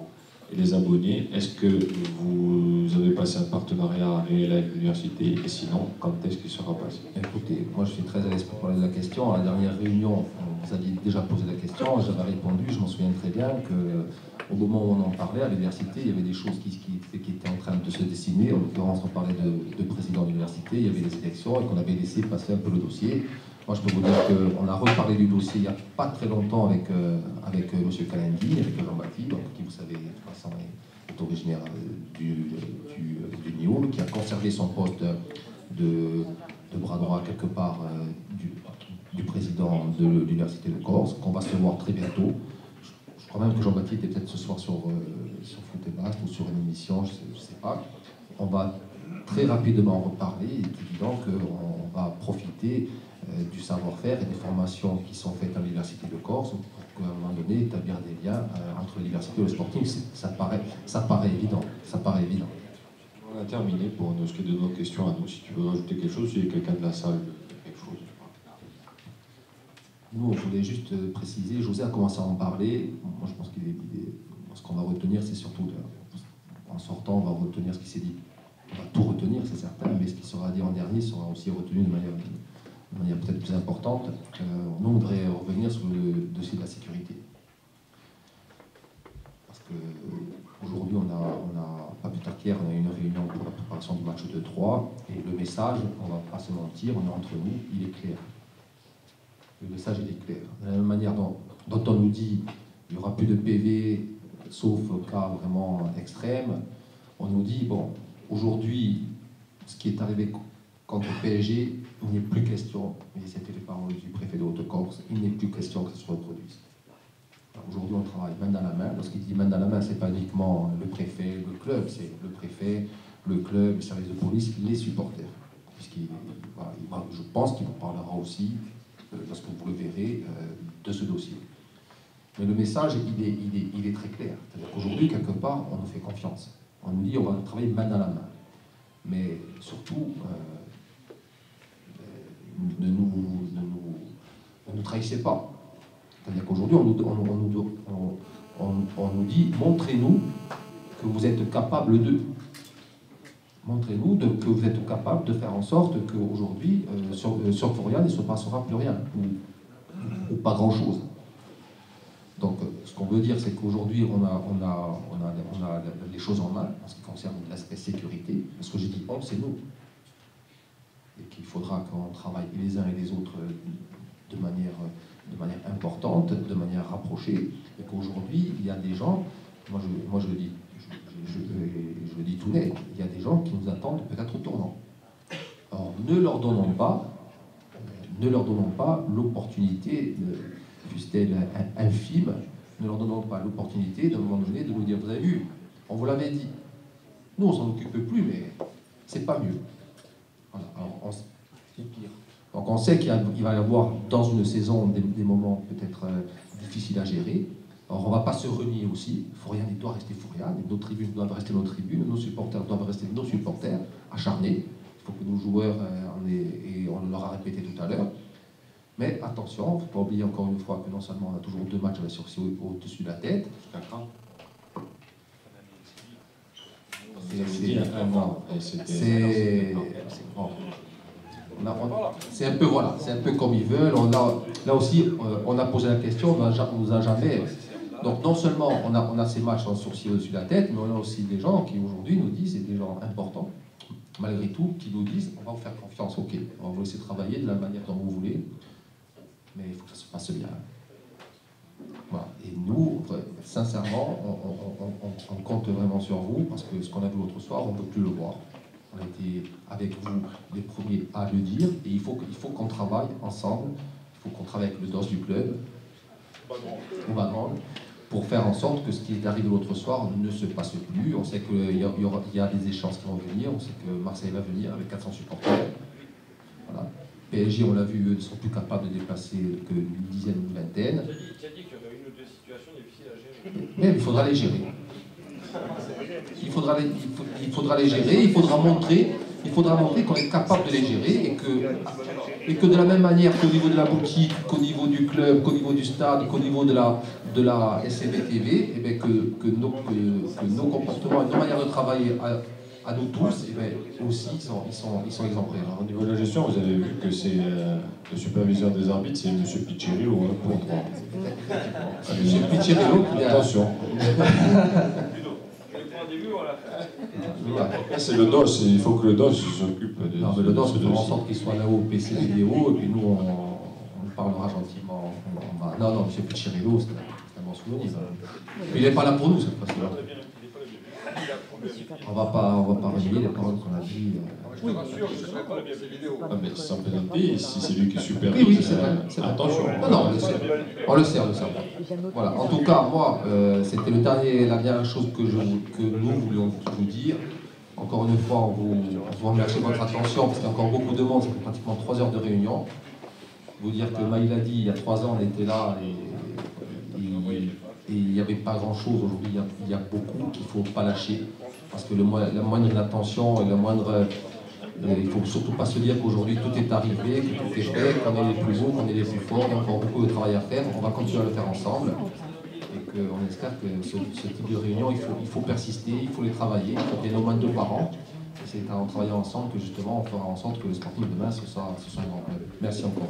et les abonnés. Est-ce que vous avez passé un partenariat réel avec l'université et sinon, quand est-ce qu'il sera passé? Écoutez, moi je suis très à l'aise pour parler de la question. À la dernière réunion, vous aviez déjà posé la question, j'avais répondu, je m'en souviens très bien qu'au moment où on en parlait à l'université, il y avait des choses qui étaient en train de se dessiner. En l'occurrence, on parlait de président de l'université, il y avait des élections et qu'on avait laissé passer un peu le dossier. Moi, je peux vous dire qu'on a reparlé du dossier il n'y a pas très longtemps avec M. Kalendi, avec Jean-Baptiste, qui, vous savez, de toute façon, est originaire du Nioul, qui a conservé son poste de bras droit quelque part du président de l'Université de Corse, qu'on va se voir très bientôt. Je crois même que Jean-Baptiste est peut-être ce soir sur Foot et Basque ou sur une émission, je ne sais pas. On va très rapidement en reparler. Il est évident qu'on va profiter du savoir-faire et des formations qui sont faites à l'Université de Corse pour qu'à un moment donné, établir des liens entre l'université et le sporting. Ça paraît évident. Ça paraît évident. On a terminé pour ce qui est de nos questions à nous. Si tu veux rajouter quelque chose, s'il y a quelqu'un de la salle quelque chose. Nous, on voulait juste préciser, José a commencé à en parler. Moi, je pense ce qu'on va retenir, c'est surtout, en sortant, on va retenir ce qui s'est dit. On va tout retenir, c'est certain, mais ce qui sera dit en dernier sera aussi retenu de manière peut-être plus importante. Nous, on voudrait revenir sur le dossier de la sécurité. Parce qu'aujourd'hui, on a, pas plus tard qu'hier, on a eu une réunion pour la préparation du match de 3, et le message, on ne va pas se mentir, on est entre nous, il est clair. Le message, il est clair. De la même manière dont on nous dit qu'il n'y aura plus de PV, sauf cas vraiment extrême, on nous dit, bon, aujourd'hui, ce qui est arrivé contre le PSG, il n'est plus question, et c'était les paroles du préfet de Haute-Corse, il n'est plus question que ça se reproduise. Aujourd'hui, on travaille main dans la main. Lorsqu'il dit main dans la main, ce n'est pas uniquement le préfet, le club, c'est le préfet, le club, le service de police, les supporters. Je pense qu'il vous parlera aussi, lorsque vous le verrez, de ce dossier. Mais le message, il est très clair. C'est-à-dire qu'aujourd'hui, quelque part, on nous fait confiance. On nous dit on va travailler main dans la main. Mais surtout, ne nous trahissez pas. C'est-à-dire qu'aujourd'hui, on nous dit montrez-nous que vous êtes capable de. Montrez-nous que vous êtes capable de faire en sorte qu'aujourd'hui, sur Florian, il ne se passera plus rien, ou pas grand-chose. Donc, ce qu'on veut dire, c'est qu'aujourd'hui, on a les choses en main en ce qui concerne l'aspect sécurité. Parce que j'ai dit on, c'est nous. Et qu'il faudra qu'on travaille les uns et les autres de manière importante, de manière rapprochée. Et qu'aujourd'hui, il y a des gens, moi je le dis, je le dis tout net, il y a des gens qui nous attendent peut-être au tournant. Alors, ne leur donnons pas l'opportunité, fût-elle infime, ne leur donnons pas l'opportunité d'un moment donné de nous dire, vous avez vu, on vous l'avait dit. Nous, on s'en occupe plus, mais c'est pas mieux. Voilà. Alors, c'est pire. Donc on sait qu'il va y avoir dans une saison des moments peut-être difficiles à gérer. Alors on ne va pas se renier aussi. Florian doit rester Florian, nos tribunes doivent rester nos tribunes, nos supporters doivent rester nos supporters, acharnés. Il faut que nos joueurs, et on leur a répété tout à l'heure. Mais attention, il ne faut pas oublier encore une fois que non seulement on a toujours 2 matchs avec sursis au-dessus de la tête. C'est un peu voilà, c'est un peu comme ils veulent. Là aussi, on a posé la question, on nous a jamais. Donc non seulement on a ces matchs en sourcil au-dessus de la tête, mais on a aussi des gens qui aujourd'hui nous disent, et des gens importants, malgré tout, qui nous disent on va vous faire confiance, ok, on va vous laisser travailler de la manière dont vous voulez, mais il faut que ça se passe bien. Voilà. Et nous, sincèrement, on compte vraiment sur vous, parce que ce qu'on a vu l'autre soir, on ne peut plus le voir. On a été avec vous les premiers à le dire, et il faut qu'on travaille ensemble, il faut qu'on travaille avec le DOS du club, au Bagrande, pour faire en sorte que ce qui est arrivé l'autre soir ne se passe plus. On sait qu'il y a des échéances qui vont venir, on sait que Marseille va venir avec 400 supporters. Voilà. PSG, on l'a vu, eux ne sont plus capables de déplacer qu'une dizaine ou une vingtaine. Tu as dit qu'il y aurait une ou deux situations difficiles à gérer. Mais il faudra les gérer. Il faudra les gérer, il faudra montrer qu'on est capable de les gérer et que de la même manière qu'au niveau de la boutique, qu'au niveau du club, qu'au niveau du stade, qu'au niveau de la SMBTV, eh bien que nos comportements et nos manières de travailler à nous tous, eh bien, aussi, ils sont exemplaires. Au niveau de la gestion, vous avez vu que c'est le superviseur des arbitres, c'est M. Piccirillo, pour droit. M. Piccirillo, attention. C'est le DOS, il faut que le DOS s'occupe de... Non, mais le DOS, il faut en sorte qu'il soit là-haut au PC vidéo, et puis nous, on parlera gentiment. Non, M. Piccirillo, c'est un bon souvenir. Mais il n'est pas là pour nous, cette fois-ci. On va pas relier les paroles qu'on a dit. Je te rassure, je ne serai pas la bienvenue vidéo. Ah, mais sans plaisanter, si c'est lui qui est super. Oui, c'est vrai. Attention. Non, on le sait. Voilà. En tout cas, moi, c'était la dernière chose que nous voulions vous dire. Encore une fois, on vous remercie de votre attention parce qu'il y a encore beaucoup de monde, ça fait pratiquement 3 heures de réunion. Vous dire que Maïl a dit, il y a 3 ans, on était là et il n'y avait pas grand-chose. Aujourd'hui, il y a beaucoup qu'il ne faut pas lâcher. Parce que la moindre attention et la moindre... il ne faut surtout pas se dire qu'aujourd'hui tout est arrivé, que tout est fait, qu'on est les plus hauts, qu'on est les plus forts, il y a encore beaucoup de travail à faire. On va continuer à le faire ensemble. Et qu'on espère que ce type de réunion, il faut persister, il faut les travailler, il faut qu'il y ait au moins 2 par an. Et c'est en travaillant ensemble que justement on fera en sorte que le sportif demain ce soit un grand club. Merci encore.